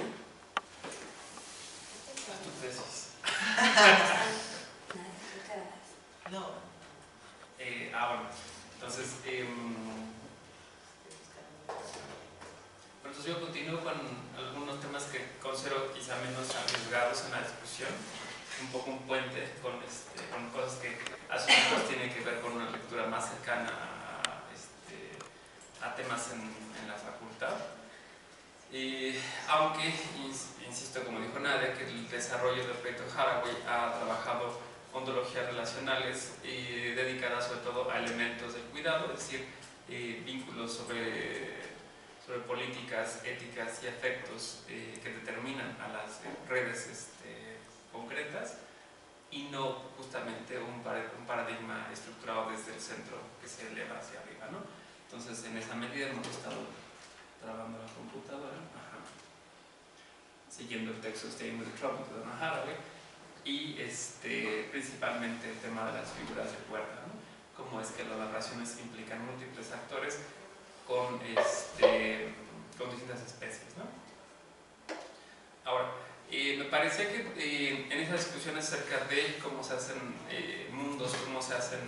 Tu tesis. No. Bueno. Entonces, entonces yo continúo con algunos temas que considero quizá menos arriesgados en la discusión, un poco un puente con cosas que a su vez tienen que ver con una lectura más cercana a temas en la facultad. Aunque, insisto, como dijo Nadia, que el desarrollo del proyecto Haraway ha trabajado ontologías relacionales y dedicadas sobre todo a elementos del cuidado, es decir, vínculos sobre sobre políticas, éticas y afectos que determinan a las redes concretas, y no justamente un paradigma estructurado desde el centro que se eleva hacia arriba, ¿no? Entonces, en esa medida hemos estado trabajando la computadora, siguiendo el texto Staying with the Trouble de Donna Haraway, y principalmente el tema de las figuras de cuerda, ¿no? Cómo es que las narraciones implican múltiples actores con distintas especies, ¿no? Ahora, me parecía que en esas discusiones acerca de cómo se hacen mundos, cómo se hacen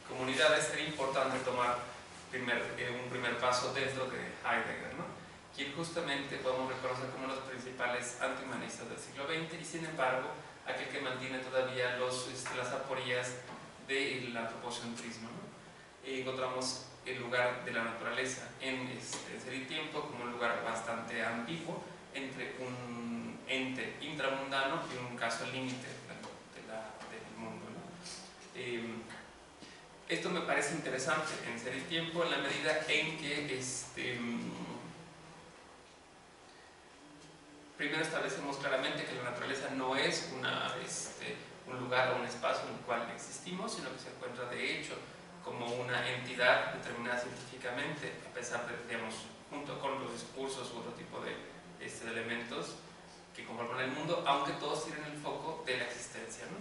comunidades, era importante tomar un primer paso dentro de Heidegger, ¿no? Quien justamente podemos reconocer como uno de los principales antihumanistas del siglo XX, y sin embargo aquel que mantiene todavía las aporías del antropocentrismo, ¿no? Encontramos el lugar de la naturaleza en Ser y Tiempo como un lugar bastante ambiguo entre un ente intramundano y un caso límite del mundo, ¿no? Esto me parece interesante en Ser y Tiempo en la medida en que primero establecemos claramente que la naturaleza no es un lugar o un espacio en el cual existimos, sino que se encuentra de hecho como una entidad determinada científicamente, a pesar de, digamos, junto con los discursos u otro tipo de elementos que conforman el mundo, aunque todos tienen el foco de la existencia, ¿no?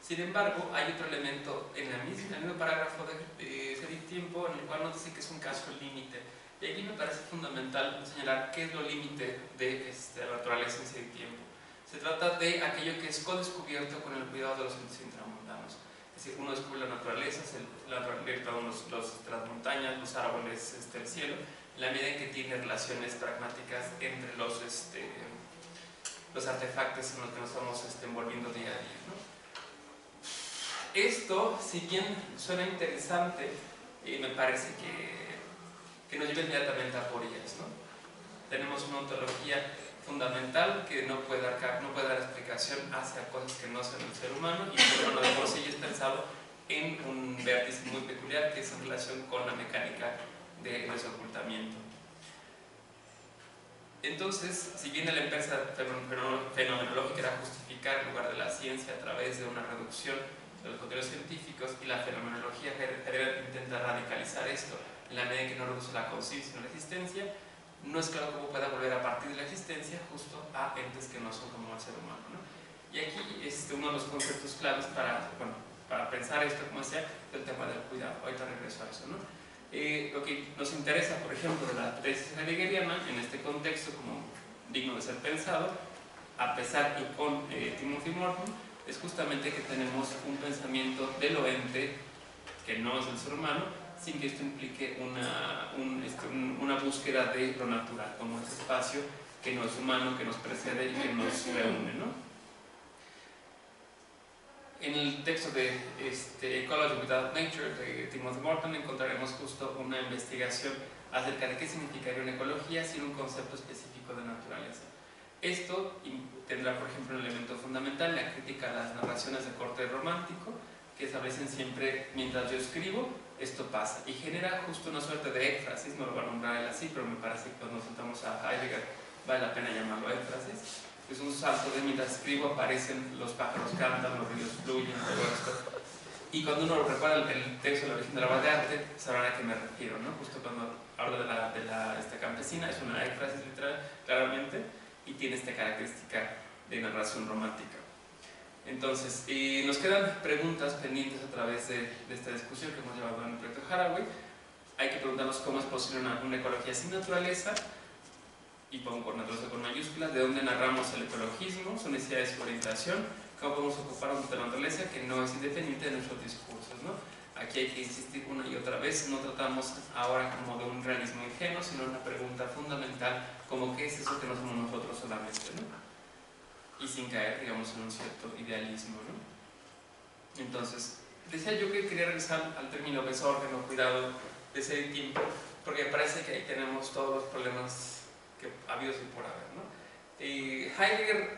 Sin embargo, hay otro elemento en el mismo parágrafo de Ser y Tiempo en el cual nos dice que es un caso límite. Y aquí me parece fundamental señalar qué es lo límite de la naturaleza en Ser y Tiempo. Se trata de aquello que es co-descubierto con el cuidado de los entes intramundanos. Es decir, uno descubre la naturaleza, las montañas, los árboles, el cielo, en la medida en que tiene relaciones pragmáticas entre los artefactos en los que nos estamos envolviendo día a día, ¿no? Esto, si bien suena interesante, me parece que nos lleva inmediatamente a aporías, ¿no? Tenemos una ontología fundamental que no puede dar explicación hacia cosas que no son el ser humano, y el ser humano de por sí es pensado en un vértice muy peculiar que es en relación con la mecánica de su ocultamiento. Entonces, si bien la empresa fenomenológica era justificar el lugar de la ciencia a través de una reducción de los contenidos científicos, y la fenomenología intenta radicalizar esto en la medida en que no reduce la conciencia sino la existencia, no es claro cómo pueda volver a partir de la existencia justo a entes que no son como el ser humano, ¿no? Y aquí uno de los conceptos claves para pensar esto, como decía, es el tema del cuidado. Ahorita regreso a eso, ¿no? Lo que nos interesa, por ejemplo, de la tesis heideggeriana en este contexto como digno de ser pensado, a pesar y con Timothy Morton, es justamente que tenemos un pensamiento de lo ente que no es el ser humano, sin que esto implique una búsqueda de lo natural, como ese espacio que no es humano, que nos precede y que nos reúne, ¿no? En el texto de Ecology Without Nature de Timothy Morton encontraremos justo una investigación acerca de qué significaría una ecología sin un concepto específico de naturaleza. Esto tendrá, por ejemplo, un elemento fundamental, la crítica a las narraciones de corte romántico, que establecen siempre, mientras yo escribo, esto pasa, y genera justo una suerte de éfrasis, no lo va a nombrar él así, pero me parece que cuando nos sentamos a Heidegger vale la pena llamarlo éfrasis. Es un salto de mientras escribo aparecen los pájaros cantan, los ríos fluyen, todo esto. Y cuando uno recuerda el texto de la origen de la obra de arte, sabrán a qué me refiero, ¿no? Justo cuando hablo de esta campesina, es una éfrasis literal, claramente, y tiene esta característica de narración romántica. Entonces, nos quedan preguntas pendientes a través de esta discusión que hemos llevado en el proyecto Haraway. Hay que preguntarnos cómo es posible una ecología sin naturaleza, y pongo por naturaleza con mayúsculas, de dónde narramos el ecologismo, su necesidad de su orientación, cómo podemos ocuparnos de la naturaleza que no es independiente de nuestros discursos, ¿no? Aquí hay que insistir una y otra vez, no tratamos ahora como de un realismo ingenuo, sino una pregunta fundamental, como qué es eso que no somos nosotros solamente, ¿no? Y sin caer, digamos, en un cierto idealismo, ¿no? Entonces, decía yo que quería regresar al término desorden o cuidado de Ser y Tiempo, porque me parece que ahí tenemos todos los problemas que ha habido y por haber, ¿no? Heidegger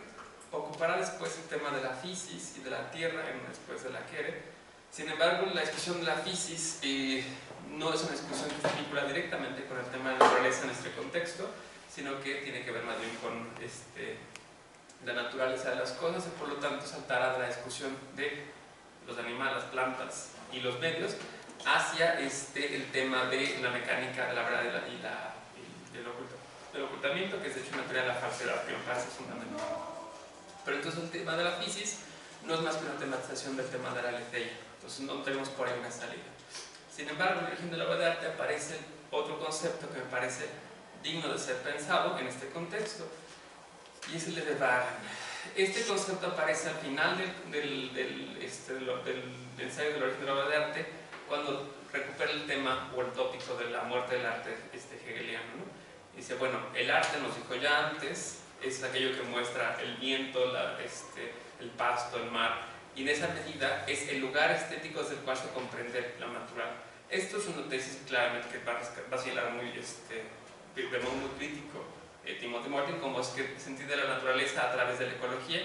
ocupará después el tema de la physis y de la tierra después de la Quere. Sin embargo, la discusión de la physis no es una discusión que se vincula directamente con el tema de la naturaleza en este contexto, sino que tiene que ver más bien con la naturaleza de las cosas y por lo tanto saltará de la discusión de los animales, las plantas y los medios hacia el tema de la mecánica de la verdad y del ocultamiento, que es de hecho una teoría de la falsedad que me parece fundamental. Pero entonces el tema de la física no es más que una tematización del tema de la aletheia, entonces no tenemos por ahí una salida. Sin embargo, en el origen de la obra de arte aparece otro concepto que me parece digno de ser pensado en este contexto, y es el de Bevagan. Este concepto aparece al final del ensayo del origen de la obra de arte, cuando recupera el tema o el tópico de la muerte del arte hegeliano, ¿no? Dice, bueno, el arte, nos dijo ya antes, es aquello que muestra el viento, el pasto, el mar, y en esa medida es el lugar estético desde el cual se comprende la natural. Esto es una tesis claramente que va a señalar muy, de modo muy crítico Timothy Morton, como es que se entiende la naturaleza a través de la ecología,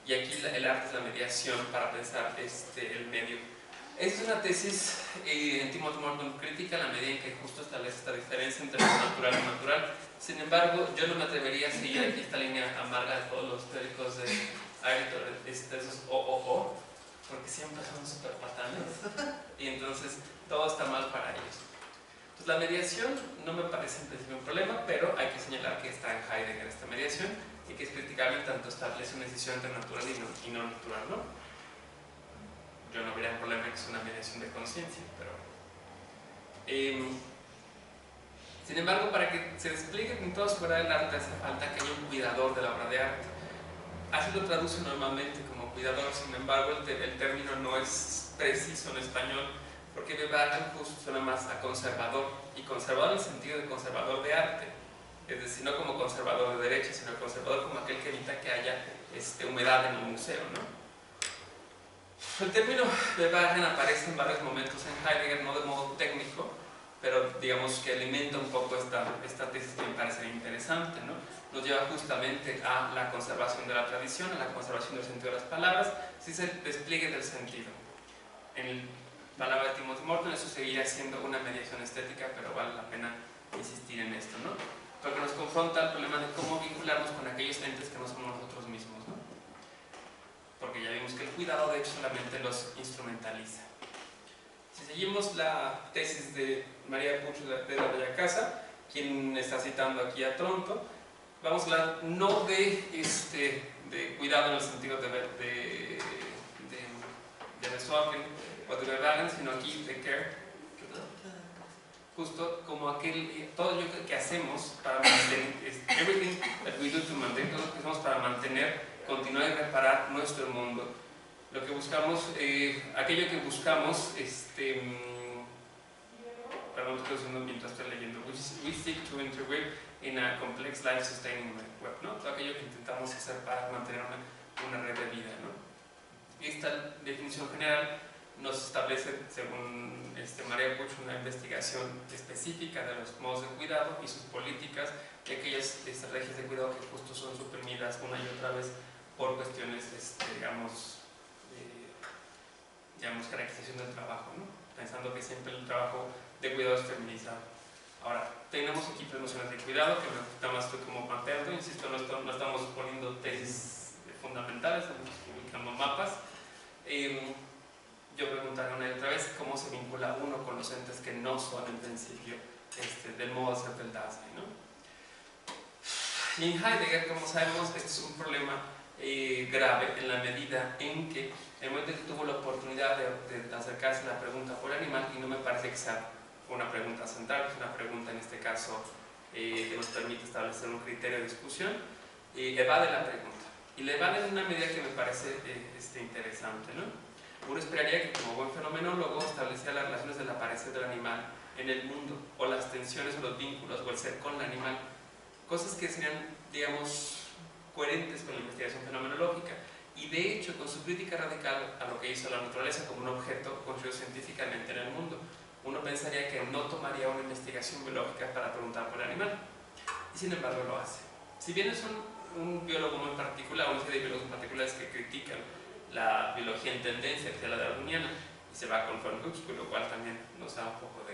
y aquí el arte es la mediación para pensar el medio. Esta es una tesis en Timothy Morton crítica en la medida en que justo establece esta diferencia entre lo natural y lo natural. Sin embargo, yo no me atrevería a seguir aquí esta línea amarga de todos los teóricos de Aristotle, esos OOO, porque siempre son súper patanes y entonces todo está mal para ellos. Entonces, la mediación no me parece en principio un problema, pero hay que señalar que está en Heidegger esta mediación y que es criticable en tanto establece una decisión entre natural y no natural, ¿no? Yo no vería un problema en que es una mediación de conciencia, pero... sin embargo, para que se despliegue en toda su obra del arte hace falta que haya un cuidador de la obra de arte. Así lo traduce normalmente como cuidador, sin embargo el término no es preciso en español, porque Bevagan justo suena más a conservador, y conservador en el sentido de conservador de arte, es decir, no como conservador de derecha, sino conservador como aquel que evita que haya humedad en el museo, ¿no? El término Bevagan aparece en varios momentos en Heidegger, no de modo técnico, pero digamos que alimenta un poco esta tesis que me parece interesante, ¿no? Nos lleva justamente a la conservación de la tradición, a la conservación del sentido de las palabras, si se despliegue del sentido. En palabra de Timothy Morton, eso seguiría siendo una mediación estética, pero vale la pena insistir en esto, ¿no? Porque nos confronta el problema de cómo vincularnos con aquellos entes que no somos nosotros mismos, ¿no? Porque ya vimos que el cuidado de hecho solamente los instrumentaliza. Si seguimos la tesis de María Puig de la Bella Casa, quien está citando aquí a Tronto, vamos a hablar no de cuidado en el sentido de Besoaken o de Bevagan, sino aquí de care, justo como todo lo que hacemos para mantener, everything that we do to maintain, todo lo que hacemos para mantener, continuar y reparar nuestro mundo. Lo que buscamos, aquello que buscamos, perdón, estoy haciendo mientras estoy leyendo, we seek to integrate in a complex life sustaining web, ¿no? Todo aquello que intentamos hacer para mantener una red de vida, ¿no? Esta definición general nos establece, según María Puig, una investigación específica de los modos de cuidado y sus políticas y aquellas estrategias de cuidado que justo son suprimidas una y otra vez por cuestiones, digamos, caracterización del trabajo, ¿no? Pensando que siempre el trabajo de cuidado es feminizado. Ahora, tenemos aquí tres nociones de cuidado que nada más estoy como planteando, insisto, no estamos poniendo tesis fundamentales, estamos publicando mapas. Yo preguntaré una y otra vez cómo se vincula uno con los entes que no son en principio del modo de ser del Dasein, ¿no? Y en Heidegger, como sabemos, este es un problema grave en la medida en que en el momento que tuvo la oportunidad de acercarse a la pregunta por el animal, y no me parece que sea una pregunta central, es una pregunta en este caso que nos permite establecer un criterio de discusión, evade la pregunta. Y la evade en una medida que me parece interesante, ¿no? Uno esperaría que como buen fenomenólogo estableciera las relaciones del aparecer del animal en el mundo, o las tensiones o los vínculos, o el ser con el animal, cosas que serían, digamos, coherentes con la investigación fenomenológica, y de hecho con su crítica radical a lo que hizo la naturaleza como un objeto construido científicamente en el mundo. Uno pensaría que no tomaría una investigación biológica para preguntar por el animal, y sin embargo lo hace. Si bien es un biólogo muy particular, una serie de biólogos particulares que critican la biología en tendencia hacia la darwiniana, y se va con Von Huxley, lo cual también nos da un poco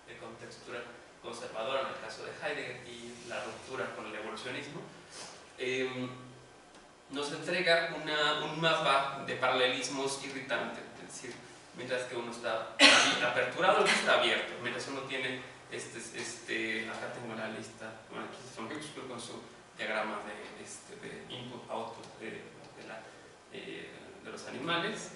de contextura conservadora en el caso de Heidegger y la ruptura con el evolucionismo, nos entrega un mapa de paralelismos irritante, es decir, mientras que uno está aperturado, el otro está abierto, mientras uno tiene acá tengo la lista, bueno, aquí son Huxley con su diagrama de input-output de los animales.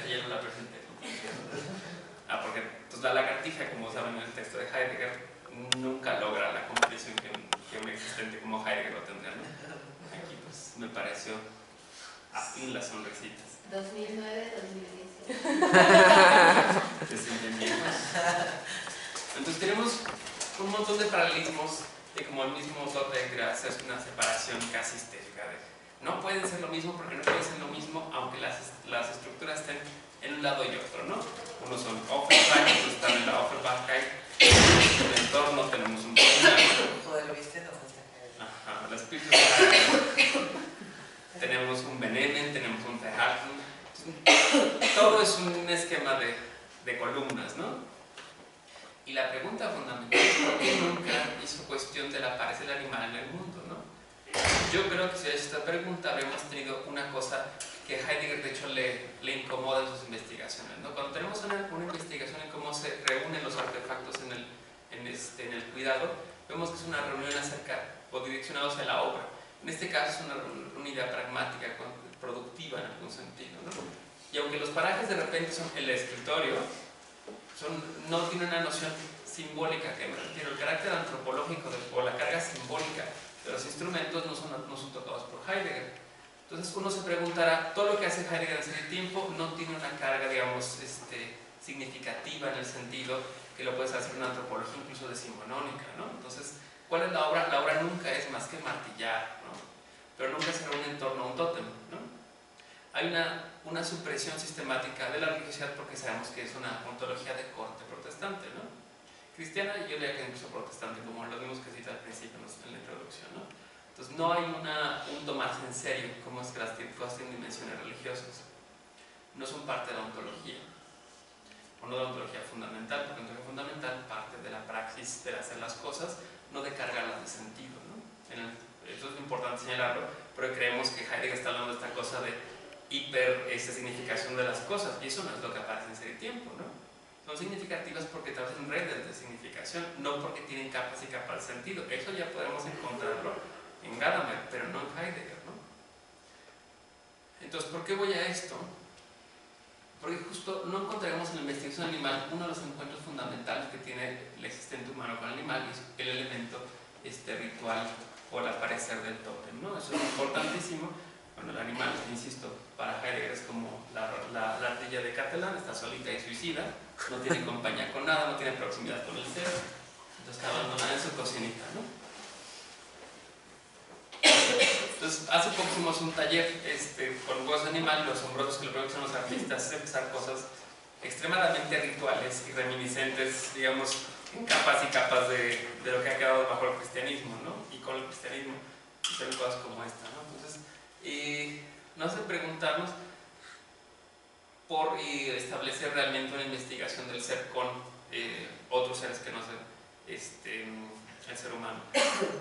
Ya no la presenté. Porque entonces la lagartija, como saben en el texto de Heidegger, nunca logra la comprensión que un existente como Heidegger lo tendría, ¿no? Aquí pues me pareció afín las sonrisitas. 2009, 2010. Se sienten bien. Entonces tenemos un montón de paralelismos de como el mismo Sloterdijk hace una separación casi histérica de no pueden ser lo mismo porque no pueden ser lo mismo aunque las estructuras estén en un lado y otro, ¿no? Unos son Offenbach, otros están en la Offenbachkeit. En el entorno tenemos un Joder, ¿lo viste? No fue ajá, la espíritu de Heidegger. Tenemos un Benemen, tenemos un Verhalten. Todo es un esquema de columnas, ¿no? Y la pregunta fundamental es por qué nunca hizo cuestión del aparecer del animal en el mundo, ¿no? Yo creo que si hubiera hecho esta pregunta habríamos tenido una cosa que Heidegger de hecho le incomoda en sus investigaciones, ¿no? Cuando tenemos una investigación en cómo se reúnen los artefactos en el cuidado, vemos que es una reunión acerca o direccionados a la obra. En este caso es una idea pragmática, productiva en algún sentido, ¿no? Y aunque los parajes de repente son el escritorio, no tienen una noción simbólica, que me refiero, el carácter antropológico o la carga simbólica de los instrumentos no son tocados por Heidegger. Entonces uno se preguntará, todo lo que hace Heidegger en ese tiempo no tiene una carga, digamos, significativa en el sentido que lo puedes hacer en una antropología incluso decimonónica, ¿no? Entonces, ¿cuál es la obra? La obra nunca es más que martillar, ¿no? Pero nunca se reúne en torno a un tótem, ¿no? Hay una supresión sistemática de la religiosidad porque sabemos que es una ontología de corte protestante, ¿no? Cristiana, yo diría que incluso protestante, como los mismos que cita al principio en la introducción, ¿no? Entonces no hay un tomarse en serio como es que las cosas tienen dimensiones religiosas. No son parte de la ontología, o no de la ontología fundamental, porque la ontología fundamental parte de la praxis de hacer las cosas, no de cargarlas de sentido, ¿no? Eso es importante señalarlo, pero creemos que Heidegger está hablando de esta cosa de significación de las cosas, y eso no es lo que aparece en Ser y Tiempo, ¿no? Son significativas porque trabajan redes de significación, no porque tienen capas y capas de sentido. Eso ya podemos encontrarlo en Gadamer, pero no en Heidegger, ¿no? Entonces, ¿por qué voy a esto? Porque justo no encontraremos en la investigación animal uno de los encuentros fundamentales que tiene el existente humano con el animal, y es el elemento ritual o el aparecer del tótem, ¿no? Eso es importantísimo. Bueno, el animal, insisto, para Heidegger es como la ardilla de Catalán, está solita y suicida, no tiene compañía con nada, no tiene proximidad con el ser, entonces está abandonada en su cocinita, ¿no? Entonces, hace poco hicimos un taller con huesos de animal, y lo asombroso es que lo primero que son los artistas es empezar cosas extremadamente rituales y reminiscentes, digamos, en capas y capas de lo que ha quedado bajo el cristianismo, ¿no? Y con el cristianismo, y son cosas como esta, ¿no? Entonces, nos hace preguntarnos por establecer realmente una investigación del ser con otros seres que no sean el ser humano.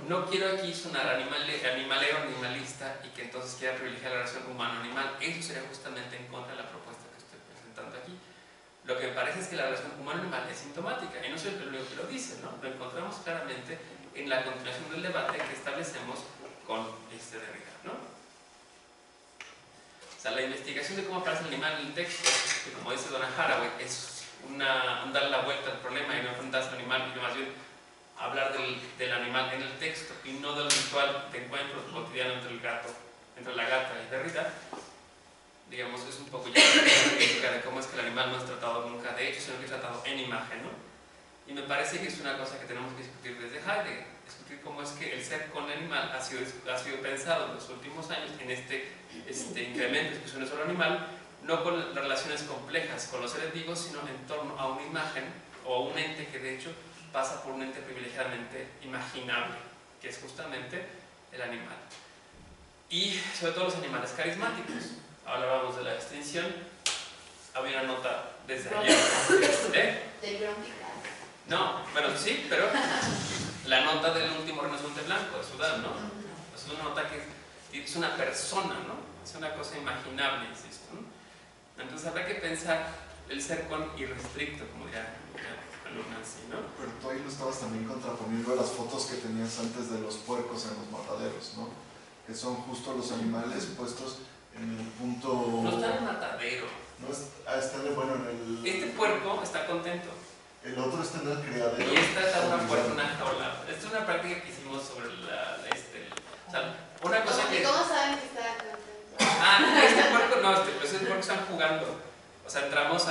No quiero aquí sonar animalero, animalista y que entonces quiera privilegiar la relación humano-animal. Eso sería justamente en contra de la propuesta que estoy presentando aquí. Lo que me parece es que la relación humano-animal es sintomática, y no soy el único que lo dice, ¿no? Lo encontramos claramente en la continuación del debate que establecemos con Derrida, ¿no? O sea, la investigación de cómo aparece el animal en el texto, que como dice Donna Haraway, es un darle la vuelta al problema y no enfrentarse al animal, y más bien hablar del animal en el texto y no del ritual de encuentro cotidiano entre la gata y Derrida. Digamos, es un poco ya la crítica de cómo es que el animal no es tratado nunca de hecho, sino que es tratado en imagen, ¿no? Y me parece que es una cosa que tenemos que discutir desde Heidegger, discutir cómo es que el ser con el animal ha sido pensado en los últimos años en este incremento de discusiones sobre el animal, no con relaciones complejas con los seres vivos, sino en torno a una imagen o a un ente que de hecho pasa por un ente privilegiadamente imaginable, que es justamente el animal. Y sobre todo los animales carismáticos. Hablábamos de la extinción, había una nota desde ayer. Del Bronquical. No, bueno, sí, pero la nota del último rinoceronte blanco de Sudán, ¿no? Es una nota que es una persona, ¿no? Es una cosa imaginable, insisto, ¿no? Entonces habrá que pensar el ser con irrestricto, como diría Nancy, ¿no? Pero tú ahí lo estabas también contraponiendo a las fotos que tenías antes de los puercos en los mataderos, ¿no? Que son justo los animales puestos en el punto... No está en el matadero. No está bueno en el... Este puerco está contento. El otro está en el criadero. Y esta está una puerta, una jaula. Esta es una práctica que hicimos sobre o sea, una cosa que... ¿Cómo saben que está contento? Este puerco no, pues es porque están jugando. O sea, entramos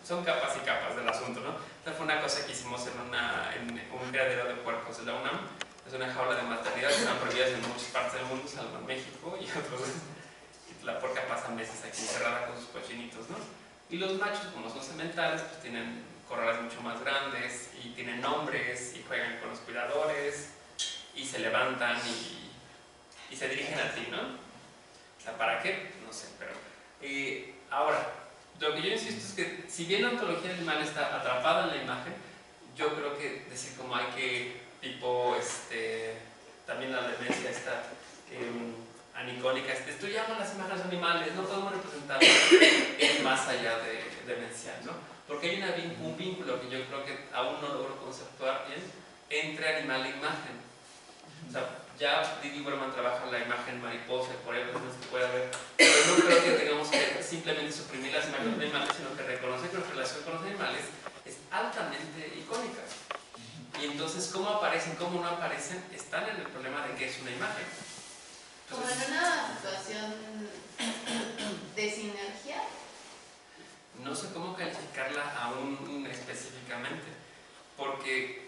son capas y capas del asunto, ¿no? Esta fue una cosa que hicimos en un criadero de puercos de la UNAM. Es una jaula de maternidad que están prohibidas en muchas partes del mundo, salvo en México y otros. La puerca pasa meses aquí encerrada con sus cochinitos, ¿no? Y los machos, como son sementales, pues tienen corrales mucho más grandes y tienen nombres y juegan con los cuidadores y se levantan y se dirigen a ti, ¿no? O sea, ¿para qué? No sé, pero... ahora, lo que yo insisto es que si bien la ontología animal está atrapada en la imagen, yo creo que decir como hay que, tipo, también la demencia está anicónica, estudiamos las imágenes animales, no podemos representarlas es más allá de demencial, ¿no? Porque hay un vínculo que yo creo que aún no logro conceptuar bien entre animal e imagen. O sea, ya Didi Berman trabaja la imagen mariposa y por ahí no se puede ver, pero no creo que tengamos que simplemente suprimir las imágenes animales, sino que reconocer que nuestra relación con los animales es altamente icónica. Y entonces, cómo aparecen, cómo no aparecen, están en el problema de qué es una imagen. Como en una situación de sinergia. No sé cómo calificarla aún específicamente, porque...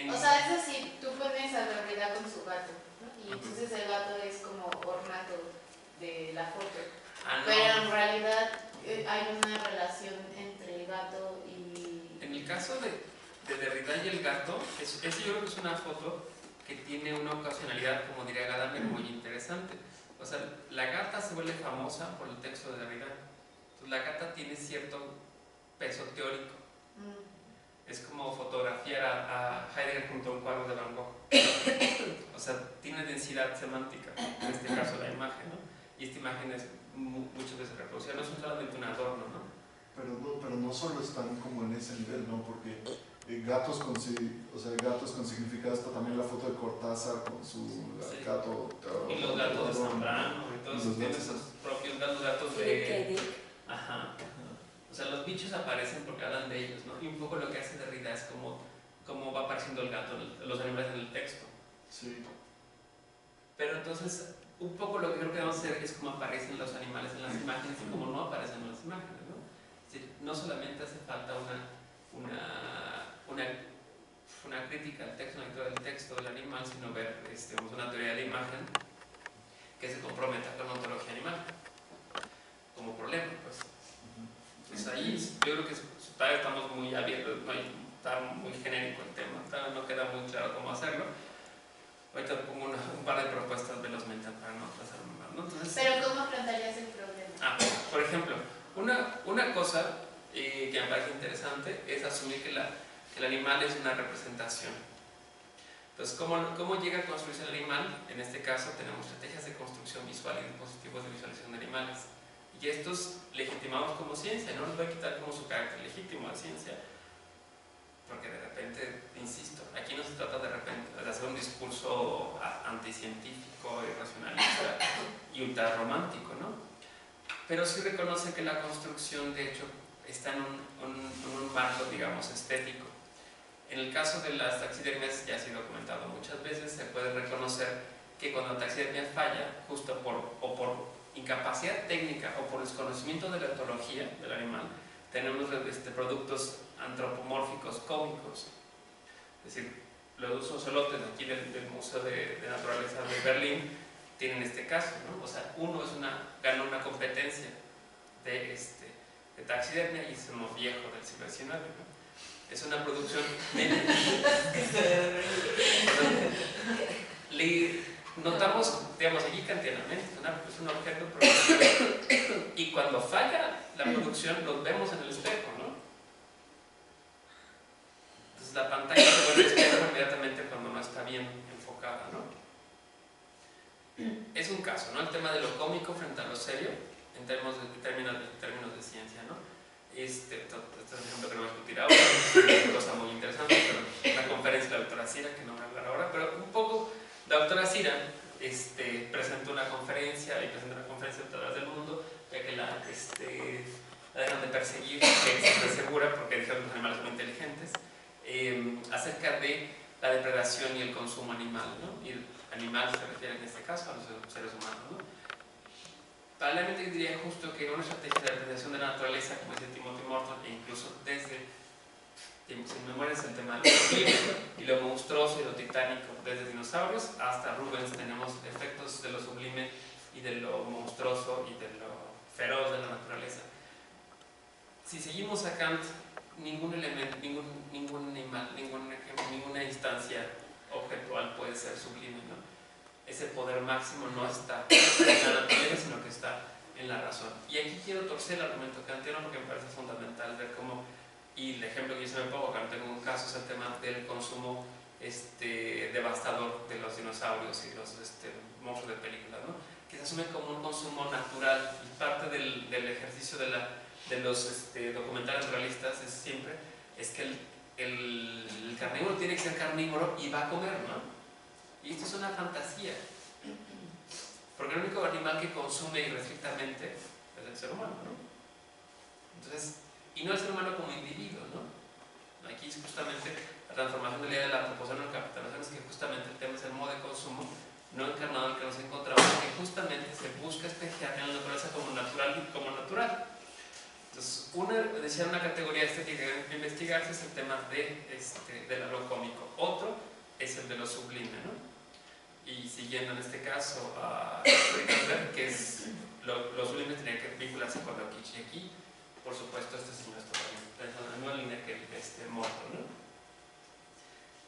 O sea, es decir, tú pones a Gabriela con su gato, ¿no? Y entonces el gato es como ornato de la foto. no. Pero en realidad hay una relación entre el gato y... En el caso de Derrida y el gato, yo creo que es una foto que tiene una ocasionalidad, como diría Gadamer, muy interesante. O sea, la gata se vuelve famosa por el texto de Derrida. Entonces, la gata tiene cierto peso teórico. Es como fotografiar a Heidegger junto a un cuadro de Van Gogh. O sea, tiene densidad semántica, en este caso la imagen, ¿no? Y esta imagen es muchas veces reproducida, no es solamente un adorno, ¿no? Pero no solo están como en ese nivel, ¿no? Porque gatos con significado está también la foto de Cortázar con su gato. Y los gatos de Zambrano, entonces tienen esos propios gatos de... Ajá. O sea, los bichos aparecen porque hablan de ellos, ¿no? Y un poco lo que hace Derrida es cómo va apareciendo el gato, los animales en el texto. Sí. Pero entonces, un poco lo que creo que debemos hacer es cómo aparecen los animales en las imágenes y cómo no aparecen en las imágenes, ¿no? Es decir, no solamente hace falta una crítica al texto, una lectura del texto del animal, sino ver una teoría de la imagen que se comprometa con la ontología animal como problema, pues. Entonces ahí yo creo que todavía estamos muy abiertos, está muy genérico el tema, todavía no queda muy claro cómo hacerlo. Ahorita pongo un par de propuestas velozmente para no atrasarme más, ¿no? Entonces, pero ¿cómo afrontarías el problema? Por ejemplo, una cosa que me parece interesante es asumir que el animal es una representación. Entonces, ¿cómo llega a construirse el animal? En este caso tenemos estrategias de construcción visual y dispositivos de visualización de animales. Y estos legitimamos como ciencia, no nos va a quitar como su carácter legítimo a ciencia, porque de repente, insisto, aquí no se trata de hacer un discurso anticientífico, irracionalista y ultra romántico, ¿no? Pero sí reconoce que la construcción, de hecho, está en un marco, digamos, estético. En el caso de las taxidermias, ya ha sido comentado muchas veces, se puede reconocer que cuando la taxidermia falla, justo por incapacidad técnica o por desconocimiento de la etología del animal, tenemos productos antropomórficos cómicos. Es decir, los ocelotes aquí del Museo de Naturaleza de Berlín tienen este caso, ¿no? O sea, uno ganó una competencia de taxidermia y es uno viejo del siglo XIX, ¿no? Es una producción notamos, digamos, aquí kantianamente, es un objeto y cuando falla producción los vemos en el espejo, ¿no? Entonces la pantalla se vuelve espejo inmediatamente cuando no está bien enfocada, ¿no? Es un caso, ¿no? El tema de lo cómico frente a lo serio, en términos de ciencia, ¿no? Este es un ejemplo que no voy a discutir ahora, es una cosa muy interesante, pero una conferencia de la doctora Cira, que no voy a hablar ahora, pero un poco, la doctora Cira presentó una conferencia, y presentó una conferencia en todas del mundo, ya que la dejan de perseguir, que es segura, porque dijeron que los animales son inteligentes, acerca de la depredación y el consumo animal, ¿no? Y el animal se refiere en este caso a los seres humanos, ¿no? Probablemente diría justo que una estrategia de depredación de la naturaleza, como dice Timothy Morton, e incluso desde tiempos inmemoriales, el tema de lo sublime y lo monstruoso y lo titánico, desde dinosaurios hasta Rubens, tenemos efectos de lo sublime y de lo monstruoso y de lo feroz de la naturaleza. Si seguimos a Kant, ningún elemento, ningún animal, ninguna instancia objetual puede ser sublime, ¿no? Ese poder máximo no está en la naturaleza, sino que está en la razón. Y aquí quiero torcer el argumento kantiano porque me parece fundamental ver cómo, y el ejemplo que yo siempre pongo, cuando tengo un caso, es el tema del consumo devastador de los dinosaurios y los monstruos de película, ¿no? Que se asume como un consumo natural, y parte del ejercicio de los documentales naturalistas es que el carnívoro tiene que ser carnívoro y va a comer, ¿no? Y esto es una fantasía, porque el único animal que consume irrestrictamente es el ser humano, ¿no? Entonces, y no el ser humano como individuo, ¿no? Aquí es justamente la transformación de la idea de la antropoceeno al capitalismo, es que justamente el tema es el modo de consumo no encarnado en el que nos encontramos, que justamente se busca espejear en la naturaleza como natural y como natural. Entonces, decía una categoría estética que investigarse es el tema del lo cómico, otro es el de lo sublime, ¿no? Y siguiendo en este caso a Ricardo, que es lo sublime tenía que vincularse con lo kitsch, y aquí, por supuesto, este señor está pensando en la misma línea que Morton, ¿no?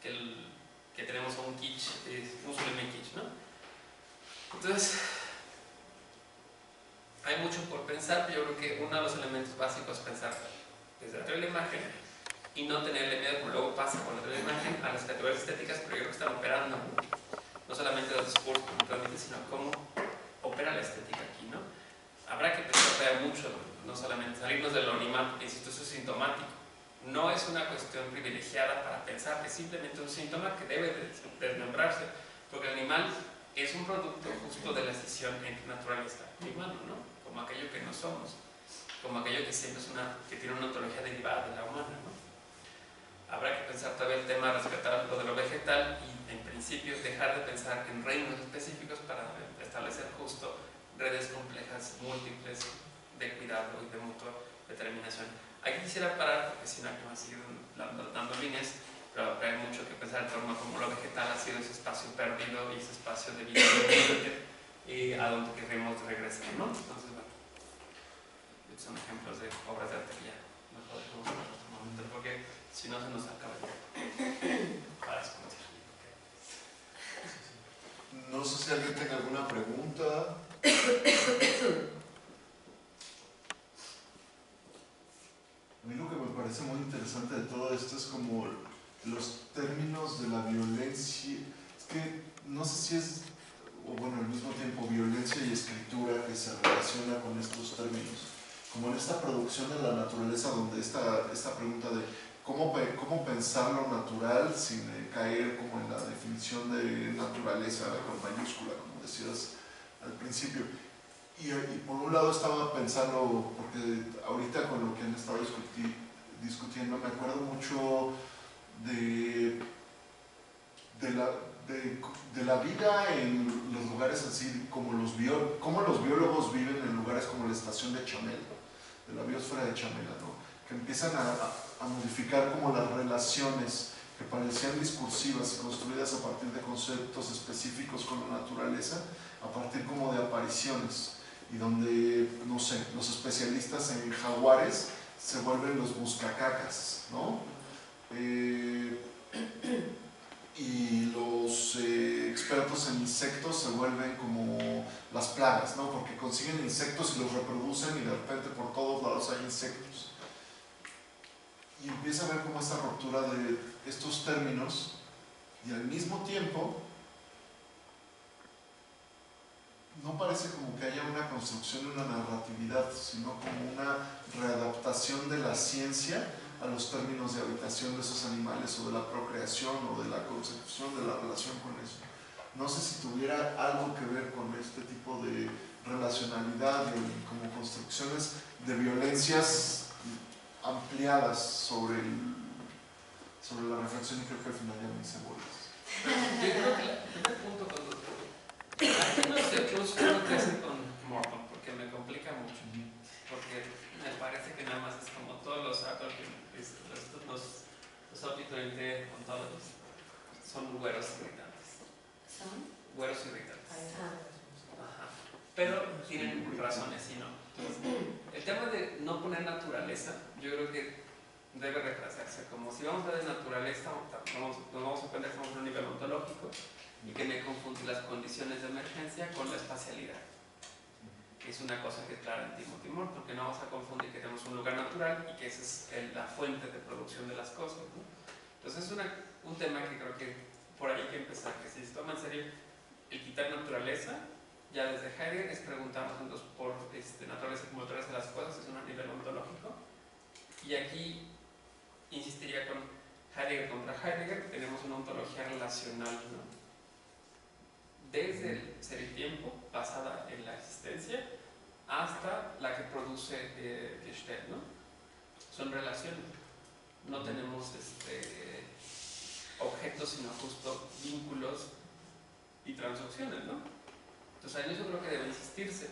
Que tenemos un kitsch, un sublime kitsch, ¿no? Entonces, hay mucho por pensar, pero yo creo que uno de los elementos básicos es pensar desde la teoría de la imagen y no tenerle miedo, como luego pasa con la teoría de la imagen, a las categorías estéticas, pero yo creo que están operando no solamente los discursos, sino cómo opera la estética aquí, ¿no? Habrá que pensar mucho, no solamente salirnos de lo animal, porque insisto, eso es sintomático. No es una cuestión privilegiada para pensar, es simplemente un síntoma que debe desmembrarse, porque el animal es un producto justo de la escisión entre naturaleza y humano, ¿no? Como aquello que no somos, como aquello que siempre que tiene una ontología derivada de la humana, ¿no? Habrá que pensar todavía el tema de rescatar lo de lo vegetal y, en principio, dejar de pensar en reinos específicos para establecer justo redes complejas, múltiples, de cuidado y de mutua determinación. Aquí quisiera parar, porque si no, aquí me han seguido dando líneas, pero hay mucho que pensar en torno a cómo lo vegetal ha sido ese espacio perdido y ese espacio de vida y a donde queremos regresar, ¿no? Entonces, bueno, estos son ejemplos de obras de arte que ya mejor dejamos para otro momento, porque si no se nos acaba el tiempo. Para eso, no sé si alguien tenga alguna pregunta. A mí lo que me parece muy interesante de todo esto es como los términos de la violencia. Es que no sé si es, o bueno, al mismo tiempo violencia y escritura que se relaciona con estos términos. Como en esta producción de la naturaleza, donde esta pregunta de cómo pensar lo natural sin caer como en la definición de naturaleza con mayúscula, como decías al principio. Y por un lado estaba pensando, porque ahorita con lo que han estado discutiendo, me acuerdo mucho de la vida en los lugares así, como los biólogos viven en lugares como la estación de Chamel, de la biosfera de Chamela, ¿no? Que empiezan a modificar como las relaciones que parecían discursivas y construidas a partir de conceptos específicos con la naturaleza, a partir como de apariciones, y donde, no sé, los especialistas en jaguares se vuelven los buscacacas, ¿no? y los expertos en insectos se vuelven como las plagas, ¿no? Porque consiguen insectos y los reproducen y de repente por todos lados hay insectos. Y empieza a ver como esta ruptura de estos términos y al mismo tiempo no parece como que haya una construcción de una narratividad, sino como una readaptación de la ciencia a los términos de habitación de esos animales o de la procreación o de la concepción de la relación con eso. No sé si tuviera algo que ver con este tipo de relacionalidad y como construcciones de violencias ampliadas sobre la reflexión, y creo que al final ya me hice bolas. Yo creo que el primer punto cuando aquí no sé, yo creo que hacer con Morton, porque me complica mucho, porque me parece que nada más es como todos los Opti-20 ontólogos son güeros irritantes. ¿Son? Güeros irritantes. Ah. Ajá. Pero tienen razones y no. El tema de no poner naturaleza, yo creo que debe retrasarse. Como si vamos a ver de naturaleza, nos vamos a aprender que estamos en un nivel ontológico y que me confunde las condiciones de emergencia con la espacialidad. Es una cosa que es clara en Timothy Morton, que no vamos a confundir que tenemos un lugar natural y que esa es la fuente de producción de las cosas, ¿no? Entonces es un tema que creo que por ahí hay que empezar, que si se toma en serio el quitar naturaleza, ya desde Heidegger es preguntarnos entonces por naturaleza como naturaleza de las cosas, es un nivel ontológico. Y aquí insistiría con Heidegger contra Heidegger, tenemos una ontología relacional, ¿no? Desde el ser y tiempo, basada en la existencia, hasta la que produce Gestalt, ¿no? Son relaciones. No tenemos objetos, sino justo vínculos y transacciones, ¿no? Entonces, en eso creo que debe insistirse.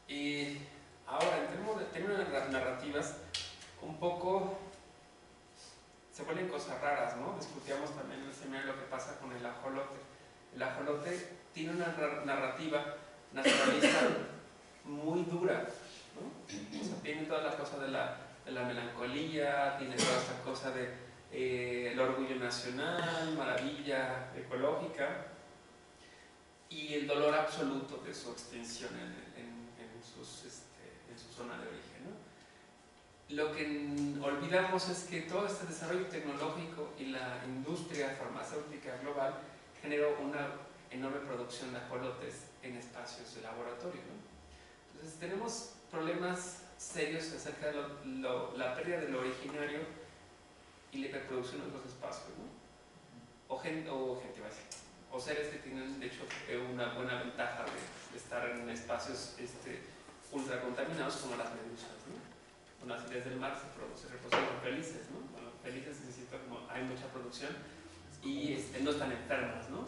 Y ahora, en términos narrativas, un poco se vuelven cosas raras, ¿no? Discutíamos también en el seminario lo que pasa con el ajolote. El ajolote tiene una narrativa naturalista muy dura, ¿no? O sea, tiene toda la cosa de la melancolía, tiene toda esta cosa de el orgullo nacional, maravilla ecológica y el dolor absoluto de su extinción en su zona de origen, ¿no? Lo que olvidamos es que todo este desarrollo tecnológico y la industria farmacéutica global generó una enorme producción de ajolotes en espacios de laboratorio, ¿no? Entonces tenemos problemas serios acerca de la pérdida de lo originario y la hiperproducción en los espacios, ¿no? O seres que tienen de hecho una buena ventaja de estar en espacios ultra contaminados como las medusas, ¿no? Con las ideas del mar se reproducen felices, ¿no? Bueno, felices significa como hay mucha producción y no están enfermas, ¿no?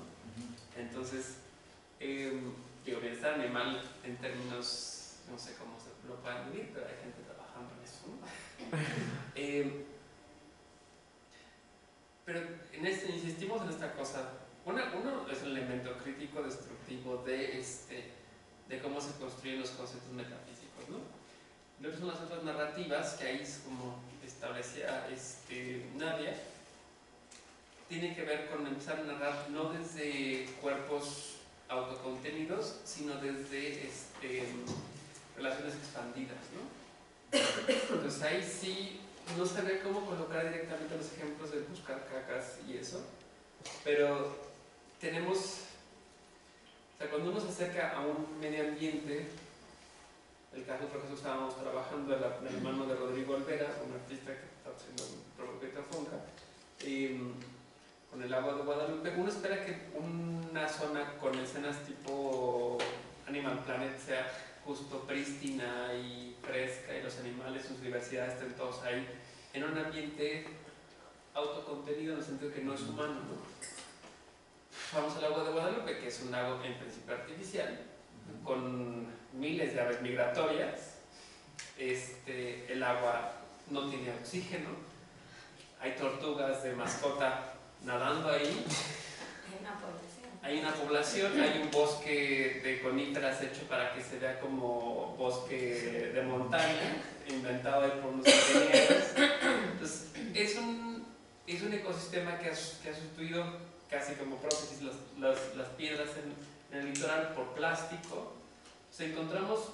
Entonces, digo, bienestar animal en términos, no sé cómo se lo pueden medir, pero hay gente trabajando en eso, ¿no? Pero insistimos en esta cosa. Uno es el elemento crítico destructivo de cómo se construyen los conceptos metafísicos, ¿no? Luego son las otras narrativas que ahí es como establecía Nadia, tiene que ver con empezar a narrar no desde cuerpos autocontenidos, sino desde relaciones expandidas, ¿no? Entonces ahí sí no sabría cómo colocar directamente los ejemplos de buscar cacas y eso, pero tenemos, o sea, cuando uno se acerca a un medio ambiente, el caso por eso estábamos trabajando de la mano de Rodrigo Olvera, un artista que está haciendo un proyecto de Fonca, con el agua de Guadalupe, uno espera que una zona con escenas tipo Animal Planet sea justo prístina y fresca y los animales, sus diversidades estén todos ahí en un ambiente autocontenido en el sentido que no es humano, ¿no? Vamos al agua de Guadalupe, que es un lago en principio artificial, con miles de aves migratorias. El agua no tiene oxígeno, hay tortugas de mascota nadando ahí. Hay una población, hay un bosque de coníferas hecho para que se vea como bosque de montaña, inventado ahí por unos ingenieros. Entonces, es un ecosistema que ha sustituido, casi como prótesis las piedras en el litoral por plástico, encontramos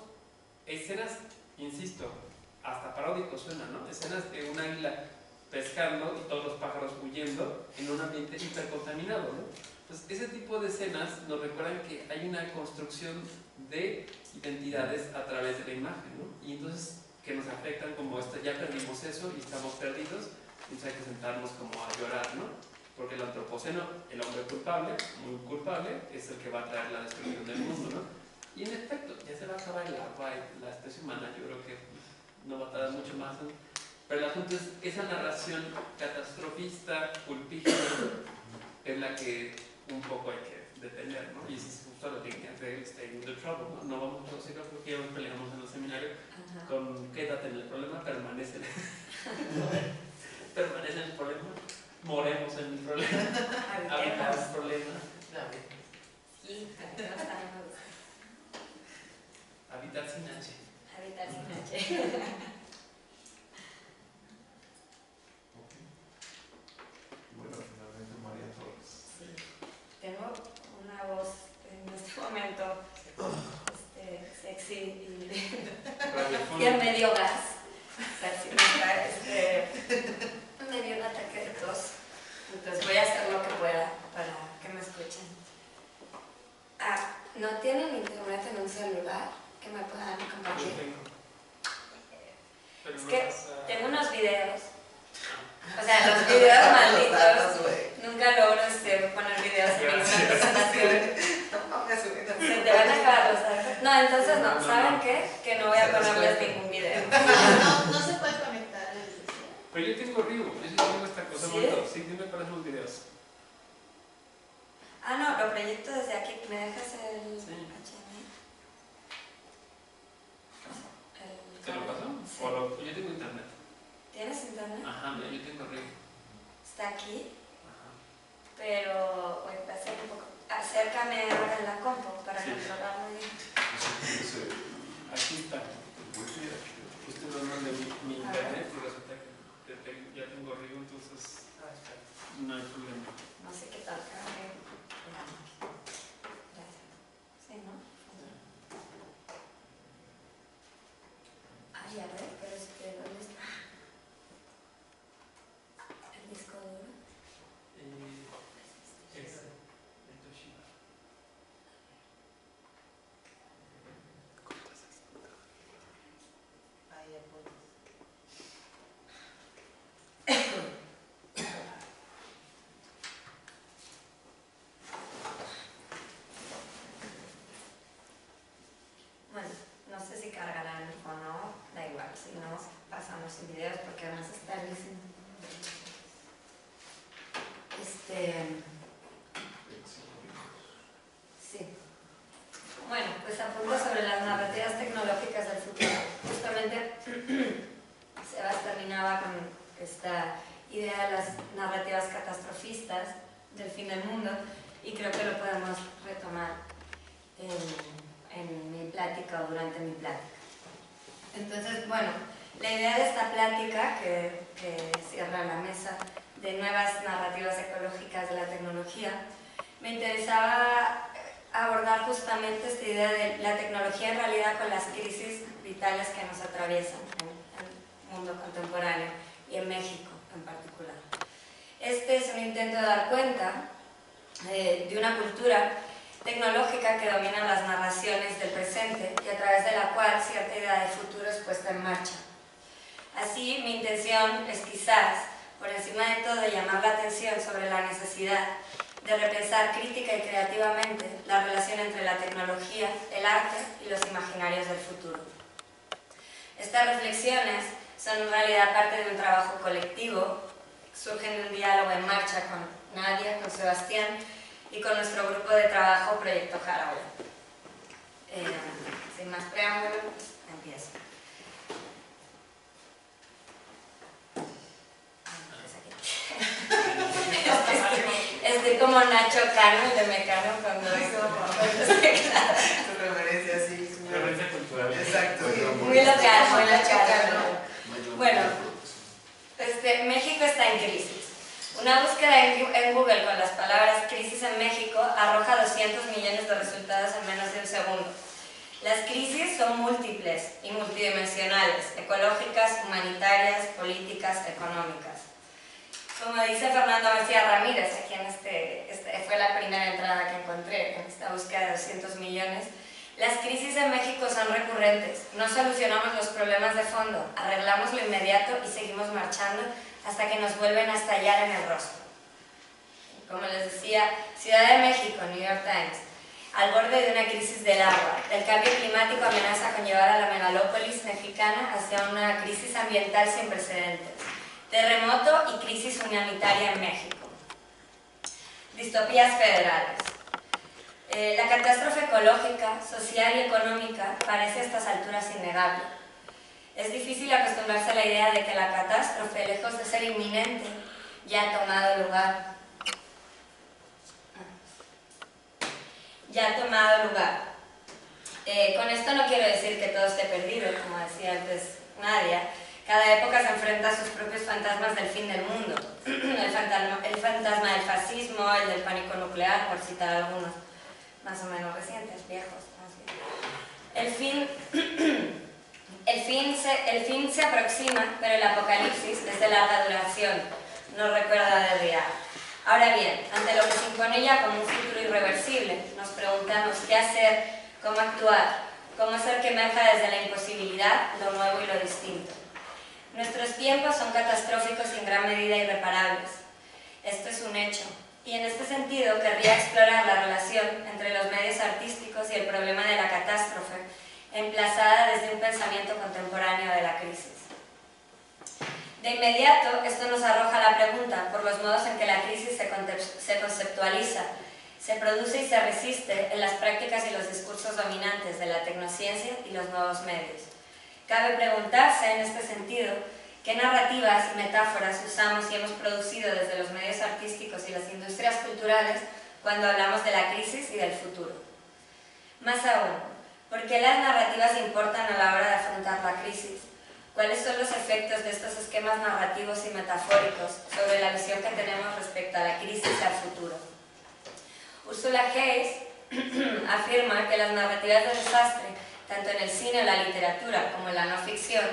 escenas, insisto, hasta paródico suena, ¿no? Escenas de un águila pescando y todos los pájaros huyendo en un ambiente hipercontaminado, ¿no? Entonces, ese tipo de escenas nos recuerdan que hay una construcción de identidades a través de la imagen, ¿no? Y entonces que nos afectan como esto, ya perdimos eso y estamos perdidos, entonces hay que sentarnos como a llorar, ¿no? Porque el antropoceno, el hombre culpable, muy culpable, es el que va a traer la destrucción del mundo, ¿no? Y en efecto, ya se va a acabar el agua y la especie humana, yo creo que no va a tardar mucho más, ¿no? Pero el asunto es esa narración catastrofista, culpígena, es la que un poco hay que detener, ¿no? Y esa es justo la línea de Stay in the Trouble, ¿no? No vamos a decirlo porque ya nos peleamos en los seminarios con quédate en el problema, permanece en el problema, moremos en el problema, habitamos el problema. Sí, habitamos también me gusta. Habitar sin H. Habitar sin H. Bueno, finalmente María Torres. Sí. Tengo una voz en este momento sexy y a medio gas. O sea, si me dio un ataque de tos. Entonces voy a hacer lo que pueda para que me escuchen. ¿No tienen internet en un celular que me puedan compartir? Es que tengo unos videos. O sea, los videos malditos. Nunca logro poner videos en una presentación. Se te van a acabar los datos. No, entonces no. ¿Saben qué? Que no voy a ponerles ningún video. No se puede conectar el video. Pero yo tengo Rio, yo sí tengo esta cosa. ¿Sí? Sí, dime cuáles son los videos. No, lo proyecto desde aquí. ¿Me dejas el Sí. HDMI? ¿Te lo paso? Sí. Yo tengo internet. ¿Tienes internet? Ajá, mira, yo tengo Rio. Está aquí, Ajá. pero voy a hacer un poco. Acércame ahora en la compu para Sí. controlarlo bien. Aquí está. Usted no manda mi internet y resulta que ya tengo Rio, entonces no hay problema. No sé qué tal. Sí, ¿no? Ay, a ver, pero ¿dónde está? El disco duro. Es el Toshiba. Ahí ya pones. Bueno, no sé si cargarán o no, da igual, si no pasamos sin videos porque además está listo. Sí. Bueno, pues apunto sobre las narrativas tecnológicas del futuro. Justamente Sebas terminaba con esta idea de las narrativas catastrofistas del fin del mundo y creo que lo podemos retomar en mi plática o durante mi plática. Entonces, bueno, la idea de esta plática que cierra la mesa de nuevas narrativas ecológicas de la tecnología, me interesaba abordar justamente esta idea de la tecnología en realidad con las crisis vitales que nos atraviesan en el mundo contemporáneo y en México en particular. Este es un intento de dar cuenta de una cultura tecnológica que domina las narraciones del presente y a través de la cual cierta idea de futuro es puesta en marcha. Así, mi intención es quizás, por encima de todo, llamar la atención sobre la necesidad de repensar crítica y creativamente la relación entre la tecnología, el arte y los imaginarios del futuro. Estas reflexiones son en realidad parte de un trabajo colectivo, surgen de un diálogo en marcha con Nadia, con Sebastián y con nuestro grupo de trabajo Proyecto Jarola. Sin más preámbulo, pues empiezo. Estoy como Nacho Cano, el de Mecano, cuando hizo Tu referencia, sí. Referencia cultural. Exacto. muy local, muy local. Bueno, México está en crisis. Una búsqueda en Google con las palabras crisis en México arroja 200 millones de resultados en menos de un segundo. Las crisis son múltiples y multidimensionales, ecológicas, humanitarias, políticas, económicas. Como dice Fernando García Ramírez, aquí en fue la primera entrada que encontré en esta búsqueda de 200 millones, las crisis en México son recurrentes, no solucionamos los problemas de fondo, arreglamos lo inmediato y seguimos marchando hasta que nos vuelven a estallar en el rostro. Como les decía, Ciudad de México, New York Times, al borde de una crisis del agua. El cambio climático amenaza con llevar a la megalópolis mexicana hacia una crisis ambiental sin precedentes. Terremoto y crisis humanitaria en México. Distopías federales. La catástrofe ecológica, social y económica parece a estas alturas innegable. Es difícil acostumbrarse a la idea de que la catástrofe, lejos de ser inminente, ya ha tomado lugar. Con esto no quiero decir que todo esté perdido, como decía antes Nadia. Cada época se enfrenta a sus propios fantasmas del fin del mundo. El fantasma del fascismo, el del pánico nuclear, por citar algunos más o menos recientes, viejos más bien. El fin se aproxima, pero el apocalipsis es de larga duración, no recuerda de día. Ahora bien, ante lo que se impone ya como un futuro irreversible, nos preguntamos qué hacer, cómo actuar, cómo hacer que emerja desde la imposibilidad lo nuevo y lo distinto. Nuestros tiempos son catastróficos y en gran medida irreparables. Esto es un hecho. Y en este sentido querría explorar la relación entre los medios artísticos y el problema de la catástrofe, emplazada desde un pensamiento contemporáneo de la crisis. De inmediato, esto nos arroja la pregunta por los modos en que la crisis se conceptualiza, se produce y se resiste en las prácticas y los discursos dominantes de la tecnociencia y los nuevos medios. Cabe preguntarse, en este sentido, qué narrativas y metáforas usamos y hemos producido desde los medios artísticos y las industrias culturales cuando hablamos de la crisis y del futuro. Más aún, ¿por qué las narrativas importan a la hora de afrontar la crisis? ¿Cuáles son los efectos de estos esquemas narrativos y metafóricos sobre la visión que tenemos respecto a la crisis y al futuro? Ursula Hayes afirma que las narrativas de desastre, tanto en el cine o la literatura como en la no ficción,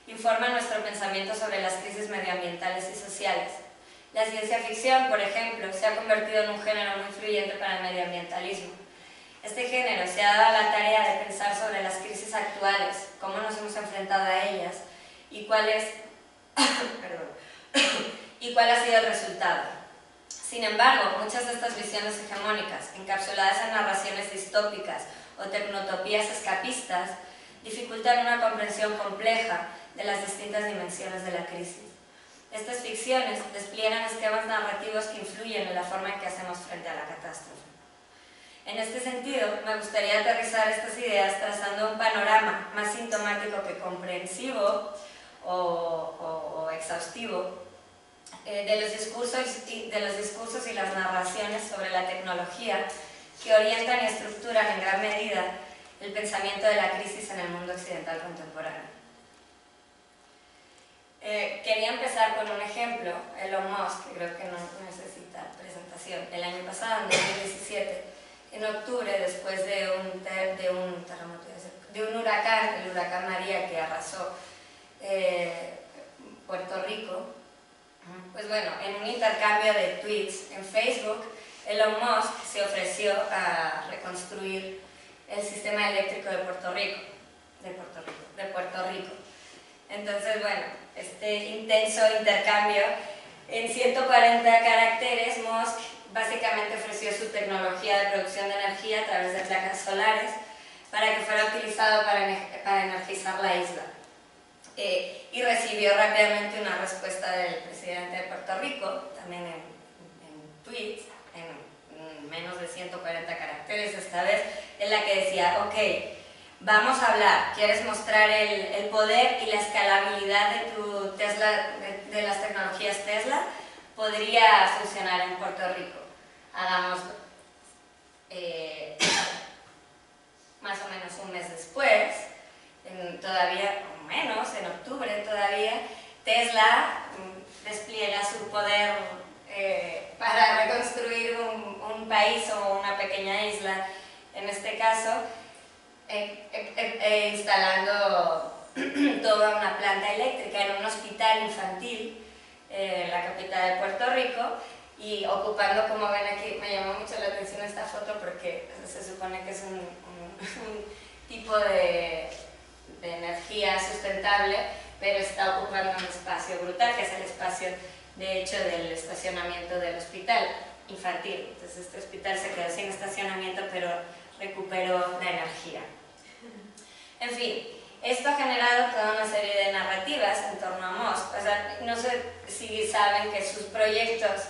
informan nuestro pensamiento sobre las crisis medioambientales y sociales. La ciencia ficción, por ejemplo, se ha convertido en un género muy influyente para el medioambientalismo. Este género se ha dado la tarea de pensar sobre las crisis actuales, cómo nos hemos enfrentado a ellas y cuál ha sido el resultado. Sin embargo, muchas de estas visiones hegemónicas, encapsuladas en narraciones distópicas o tecnotopías escapistas, dificultan una comprensión compleja de las distintas dimensiones de la crisis. Estas ficciones despliegan esquemas narrativos que influyen en la forma en que hacemos frente a la catástrofe. En este sentido, me gustaría aterrizar estas ideas trazando un panorama más sintomático que comprensivo o exhaustivo de los discursos y las narraciones sobre la tecnología que orientan y estructuran en gran medida el pensamiento de la crisis en el mundo occidental contemporáneo. Quería empezar con un ejemplo. Elon Musk, que creo que no necesita presentación. El año pasado, en 2017, en octubre, después de un huracán, el huracán María, que arrasó Puerto Rico, pues bueno, en un intercambio de tweets en Facebook, Elon Musk se ofreció a reconstruir el sistema eléctrico de Puerto Rico. Entonces, bueno, este intenso intercambio, en 140 caracteres, Musk básicamente ofreció su tecnología de producción de energía a través de placas solares para que fuera utilizado para energizar la isla. Y recibió rápidamente una respuesta del presidente de Puerto Rico, también en tweets, en menos de 140 caracteres esta vez, en la que decía: ok, vamos a hablar, ¿quieres mostrar el poder y la escalabilidad de tu Tesla, de las tecnologías Tesla? Podría funcionar en Puerto Rico, hagámoslo. Más o menos un mes después, todavía menos, en octubre todavía, Tesla despliega su poder instalando toda una planta eléctrica en un hospital infantil en la capital de Puerto Rico y ocupando, como ven aquí, me llamó mucho la atención esta foto porque se supone que es un tipo de energía sustentable, pero está ocupando un espacio brutal, que es el espacio de hecho del estacionamiento del hospital infantil. Entonces este hospital se quedó sin estacionamiento, pero recuperó la energía. En fin, esto ha generado toda una serie de narrativas en torno a Musk. O sea, no sé si saben que sus proyectos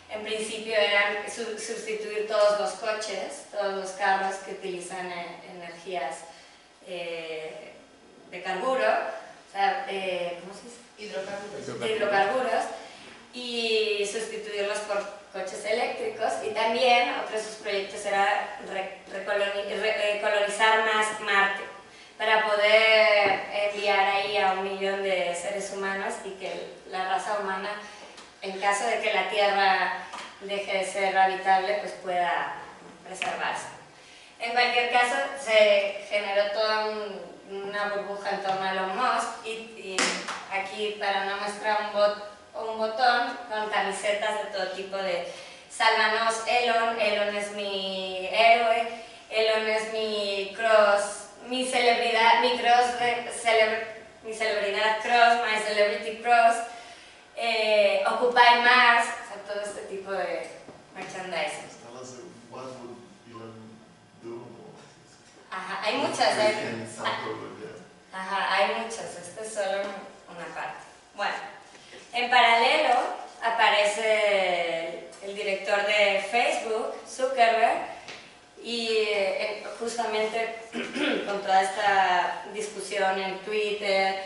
en principio eran sustituir todos los coches, todos los carros que utilizan energías de carburo, o sea, ¿cómo se dice? Hidrocarburos, y sustituirlos por coches eléctricos. Y también otro de sus proyectos era colonizar más Marte, para poder enviar ahí a 1 millón de seres humanos y que la raza humana, en caso de que la Tierra deje de ser habitable, pues pueda preservarse. En cualquier caso, se generó toda una burbuja en torno a Elon Musk y aquí para no mostrar un botón con camisetas de todo tipo de "Sálvanos Elon", "Elon es mi héroe", "Elon es mi cross", mi celebridad, mi celebridad cross, my celebrity cross, Occupy Mars, o sea, todo este tipo de merchandising. Hasta las de What would Elon do? Ajá, hay muchas, hay muchas, esta es solo una parte. Bueno, en paralelo aparece el director de Facebook, Zuckerberg, y justamente con toda esta discusión en Twitter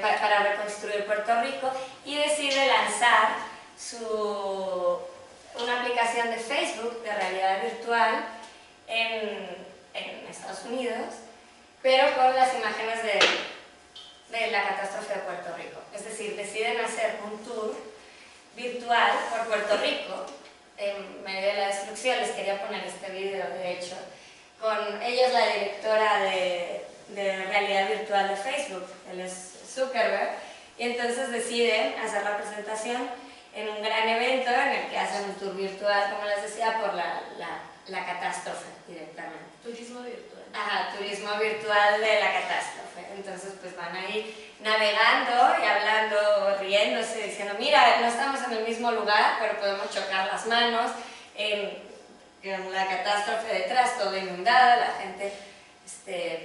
para reconstruir Puerto Rico, y decide lanzar una aplicación de Facebook de realidad virtual en Estados Unidos, pero con las imágenes de la catástrofe de Puerto Rico. Es decir, deciden hacer un tour virtual por Puerto Rico en medio de la destrucción. Les quería poner este video, de hecho, con ella es la directora de realidad virtual de Facebook, él es Zuckerberg, y entonces deciden hacer la presentación en un gran evento en el que hacen un tour virtual, como les decía, por la catástrofe directamente. Turismo virtual. Ajá, turismo virtual de la catástrofe. Entonces pues van ahí navegando y hablando, riéndose, diciendo, mira, no estamos en el mismo lugar, pero podemos chocar las manos, en la catástrofe detrás, toda inundada, la gente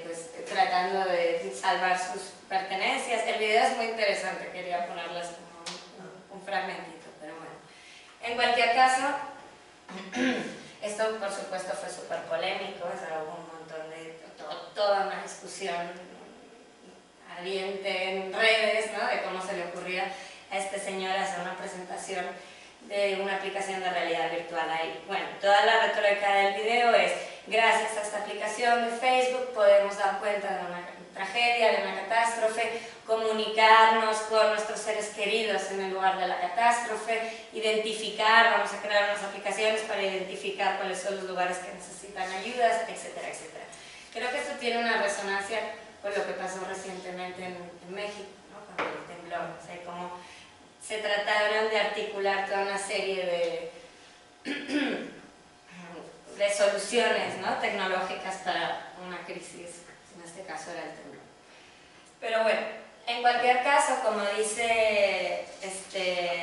pues tratando de salvar sus pertenencias. El video es muy interesante, quería ponerles como un fragmentito, pero bueno. En cualquier caso, esto por supuesto fue súper polémico, o sea, hubo un montón de, toda una discusión ardiente en redes, ¿no?, de cómo se le ocurría a este señor hacer una presentación de una aplicación de realidad virtual ahí. Bueno, toda la retórica del video es: gracias a esta aplicación de Facebook podemos dar cuenta de una tragedia, de una catástrofe, comunicarnos con nuestros seres queridos en el lugar de la catástrofe, identificar, vamos a crear unas aplicaciones para identificar cuáles son los lugares que necesitan ayudas, etcétera, etcétera. Creo que esto tiene una resonancia con lo que pasó recientemente en México, ¿no?, con el temblor. O sea, como se trataron de articular toda una serie de soluciones, ¿no?, tecnológicas para una crisis, en este caso era el temblor. Pero bueno, en cualquier caso, como dice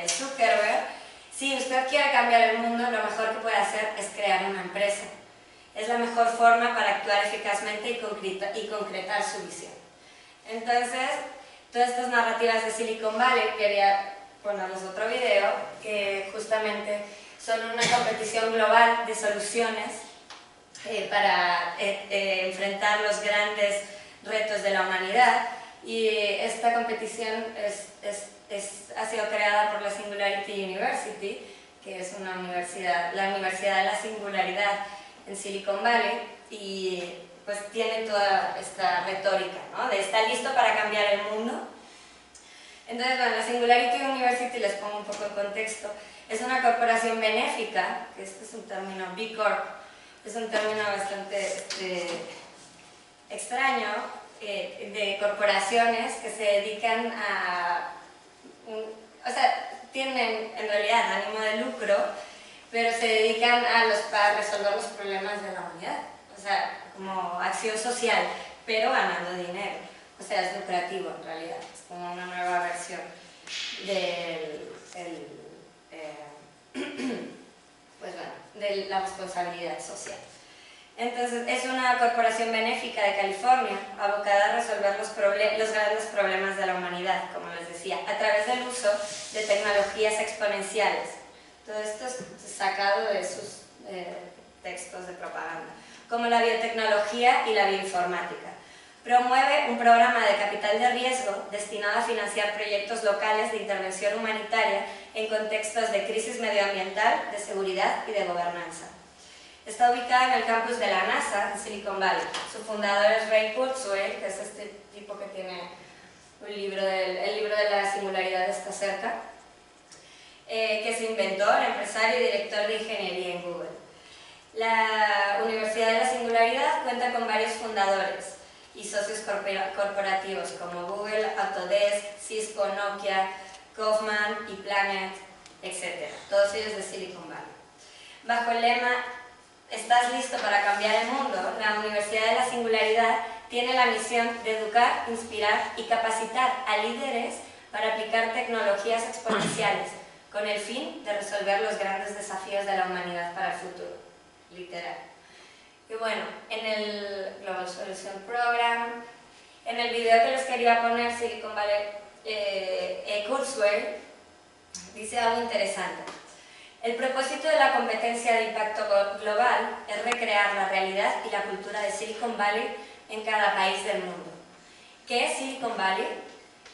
Zuckerberg, si usted quiere cambiar el mundo, lo mejor que puede hacer es crear una empresa. Es la mejor forma para actuar eficazmente y concretar su visión. Entonces, todas estas narrativas de Silicon Valley, quería ponerles otro video, que justamente son una competición global de soluciones para enfrentar los grandes retos de la humanidad, y esta competición ha sido creada por la Singularity University, que es una universidad, la Universidad de la Singularidad en Silicon Valley, y pues tiene toda esta retórica, ¿no?, de está listo para cambiar el mundo. Entonces, bueno, la Singularity University, les pongo un poco de contexto, es una corporación benéfica, que este es un término, B Corp, es un término bastante extraño, de corporaciones que se dedican a, o sea, tienen en realidad ánimo de lucro, pero se dedican a resolver los problemas de la humanidad, o sea, como acción social, pero ganando dinero, o sea, es lucrativo en realidad, es como una nueva versión pues bueno, de la responsabilidad social. Entonces, es una corporación benéfica de California, abocada a resolver los grandes problemas de la humanidad, como les decía, a través del uso de tecnologías exponenciales. Todo esto es sacado de sus textos de propaganda, como la biotecnología y la bioinformática. Promueve un programa de capital de riesgo destinado a financiar proyectos locales de intervención humanitaria en contextos de crisis medioambiental, de seguridad y de gobernanza. Está ubicada en el campus de la NASA, en Silicon Valley. Su fundador es Ray Kurzweil, que es este tipo que tiene el libro de la singularidad está cerca, que es inventor, empresario y director de ingeniería en Google. La Universidad de la Singularidad cuenta con varios fundadores y socios corporativos como Google, Autodesk, Cisco, Nokia, Kaufman y Planet, etc. Todos ellos de Silicon Valley. Bajo el lema ¿Estás listo para cambiar el mundo?, la Universidad de la Singularidad tiene la misión de educar, inspirar y capacitar a líderes para aplicar tecnologías exponenciales con el fin de resolver los grandes desafíos de la humanidad para el futuro, literal. Y bueno, en el Global Solution Program, en el video que les quería poner, Silicon Valley, Kurzweil dice algo interesante. El propósito de la competencia de impacto global es recrear la realidad y la cultura de Silicon Valley en cada país del mundo. ¿Qué es Silicon Valley?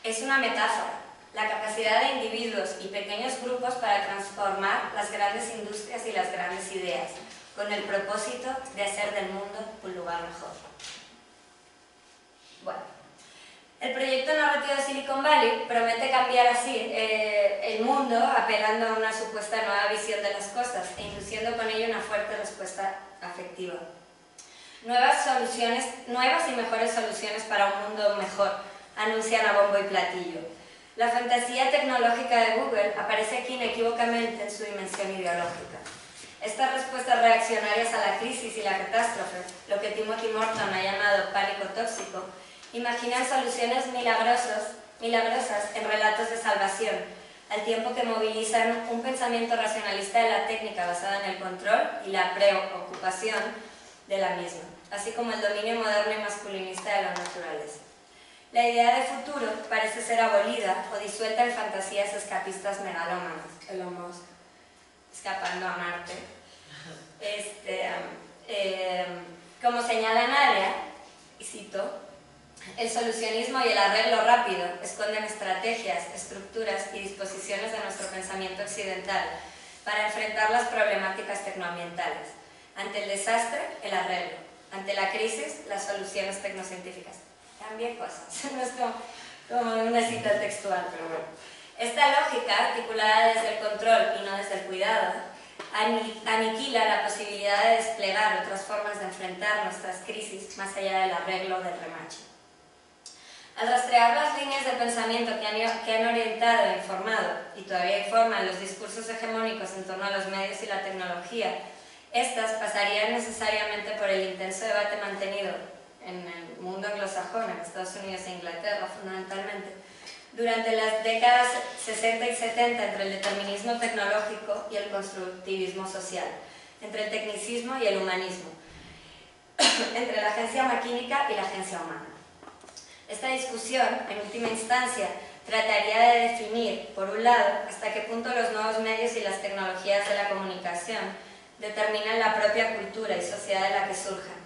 Es una metáfora, la capacidad de individuos y pequeños grupos para transformar las grandes industrias y las grandes ideas, con el propósito de hacer del mundo un lugar mejor. Bueno, el proyecto narrativo de Silicon Valley promete cambiar así el mundo, apelando a una supuesta nueva visión de las cosas e induciendo con ello una fuerte respuesta afectiva. Nuevas y mejores soluciones para un mundo mejor, anuncian a bombo y platillo. La fantasía tecnológica de Google aparece aquí inequívocamente en su dimensión ideológica. Estas respuestas reaccionarias a la crisis y la catástrofe, lo que Timothy Morton ha llamado pánico tóxico, imaginan soluciones milagrosas en relatos de salvación, al tiempo que movilizan un pensamiento racionalista de la técnica basada en el control y la preocupación de la misma, así como el dominio moderno y masculinista de la naturaleza. La idea de futuro parece ser abolida o disuelta en fantasías escapistas megalómanas. Elon Musk escapando a Marte. Como señala Nadia, y cito, el solucionismo y el arreglo rápido esconden estrategias, estructuras y disposiciones de nuestro pensamiento occidental para enfrentar las problemáticas tecnoambientales. Ante el desastre, el arreglo. Ante la crisis, las soluciones tecnocientíficas. También cosas, no es como una cita textual, pero bueno. Esta lógica, articulada desde el control y no desde el cuidado, aniquila la posibilidad de desplegar otras formas de enfrentar nuestras crisis más allá del arreglo del remache. Al rastrear las líneas de pensamiento que han orientado e informado, y todavía informan los discursos hegemónicos en torno a los medios y la tecnología, estas pasarían necesariamente por el intenso debate mantenido en el mundo anglosajón, en Estados Unidos e Inglaterra fundamentalmente, durante las décadas 60 y 70 entre el determinismo tecnológico y el constructivismo social, entre el tecnicismo y el humanismo, entre la agencia maquínica y la agencia humana. Esta discusión, en última instancia, trataría de definir, por un lado, hasta qué punto los nuevos medios y las tecnologías de la comunicación determinan la propia cultura y sociedad de la que surjan,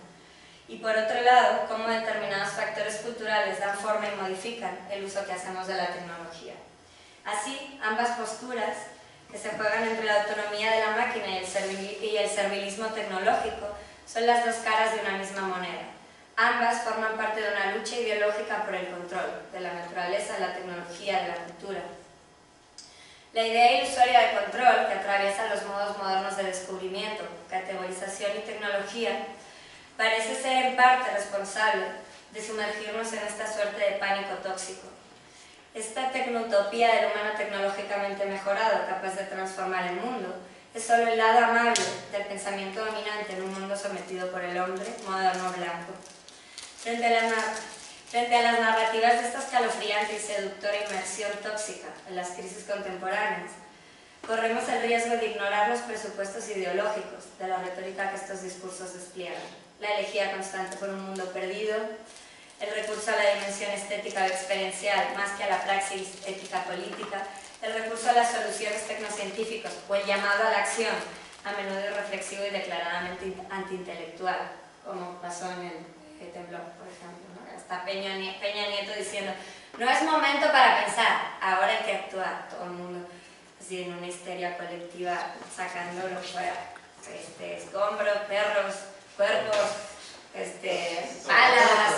y por otro lado, cómo determinados factores culturales dan forma y modifican el uso que hacemos de la tecnología. Así, ambas posturas, que se juegan entre la autonomía de la máquina y el servilismo tecnológico, son las dos caras de una misma moneda. Ambas forman parte de una lucha ideológica por el control de la naturaleza, de la tecnología, de la cultura. La idea ilusoria de control, que atraviesa los modos modernos de descubrimiento, categorización y tecnología, parece ser en parte responsable de sumergirnos en esta suerte de pánico tóxico. Esta tecnotopía del humano tecnológicamente mejorado, capaz de transformar el mundo, es solo el lado amable del pensamiento dominante en un mundo sometido por el hombre moderno blanco. Frente a las narrativas de esta escalofriante y seductora inmersión tóxica en las crisis contemporáneas, corremos el riesgo de ignorar los presupuestos ideológicos de la retórica que estos discursos despliegan, la elegía constante por un mundo perdido, el recurso a la dimensión estética o experiencial más que a la praxis ética política, el recurso a las soluciones tecnocientíficas o el llamado a la acción, a menudo irreflexivo y declaradamente antiintelectual, como pasó en el Temblor, por ejemplo, ¿no? Hasta Peña Nieto diciendo, no es momento para pensar, ahora hay que actuar, todo el mundo así en una histeria colectiva sacándolo fuera, escombros, perros, cuerpos, balas,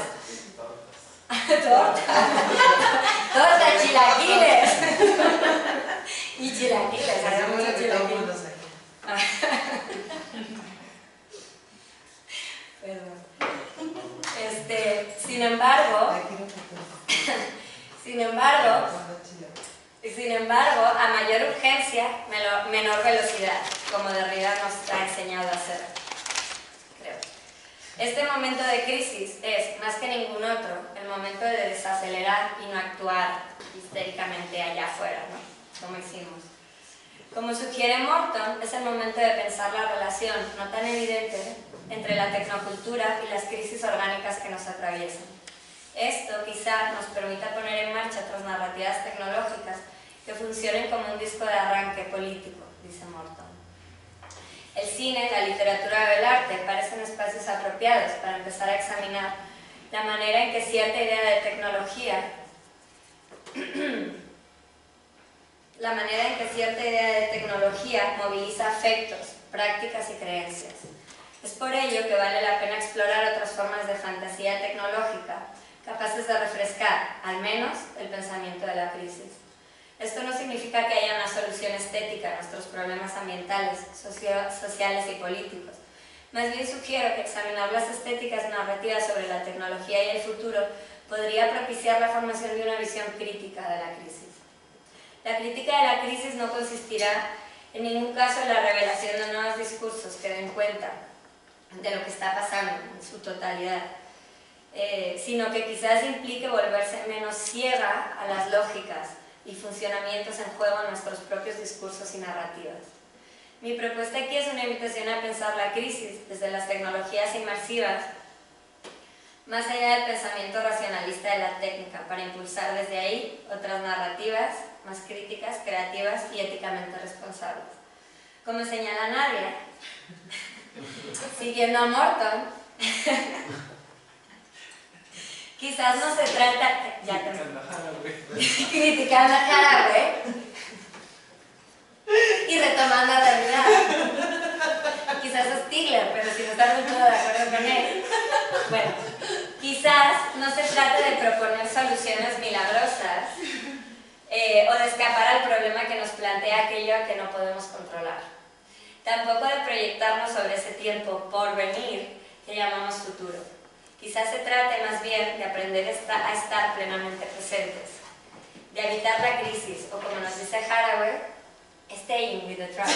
tortas, chilaquiles y chilaquiles, Hacemos muchos lo que todo el chilaquiles. mundo sabe. Perdón. Sin embargo, a mayor urgencia, menor velocidad, como Derrida nos ha enseñado a hacer, creo. Este momento de crisis es, más que ningún otro, el momento de desacelerar y no actuar histéricamente allá afuera, ¿no? Como hicimos. Como sugiere Morton, es el momento de pensar la relación, no tan evidente, entre la tecnocultura y las crisis orgánicas que nos atraviesan. Esto quizá nos permita poner en marcha otras narrativas tecnológicas que funcionen como un disco de arranque político, dice Morton. El cine, la literatura o el arte parecen espacios apropiados para empezar a examinar la manera en que cierta idea de tecnología moviliza afectos, prácticas y creencias. Es por ello que vale la pena explorar otras formas de fantasía tecnológica capaces de refrescar, al menos, el pensamiento de la crisis. Esto no significa que haya una solución estética a nuestros problemas ambientales, sociales y políticos. Más bien sugiero que examinar las estéticas narrativas sobre la tecnología y el futuro podría propiciar la formación de una visión crítica de la crisis. La crítica de la crisis no consistirá en ningún caso en la revelación de nuevos discursos que den cuenta de lo que está pasando en su totalidad, sino que quizás implique volverse menos ciega a las lógicas y funcionamientos en juego en nuestros propios discursos y narrativas. Mi propuesta aquí es una invitación a pensar la crisis desde las tecnologías inmersivas, más allá del pensamiento racionalista de la técnica, para impulsar desde ahí otras narrativas más críticas, creativas y éticamente responsables. Como señala Nadia, siguiendo a Morton, quizás no se trata... Criticando a Haraway y retomando a Derrida. Quizás a Stigler, pero si no están del todo de acuerdo con él. Bueno, quizás no se trate de proponer soluciones milagrosas o de escapar al problema que nos plantea aquello que no podemos controlar. Tampoco de proyectarnos sobre ese tiempo por venir que llamamos futuro. Quizás se trate más bien de aprender a estar plenamente presentes, de evitar la crisis, o como nos dice Haraway, staying with the trouble.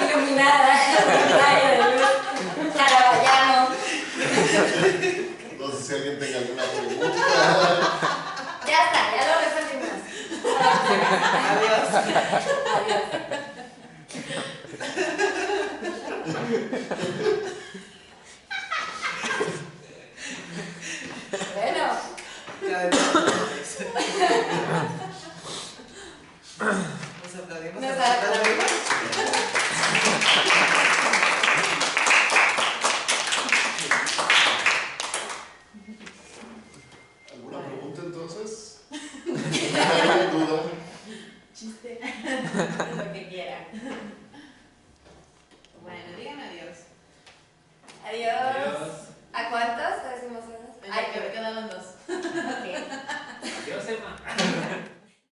Iluminada, rayo de luz, caravallano. No sé si alguien tenga alguna pregunta. Ya está, ya lo resolvimos. Adiós.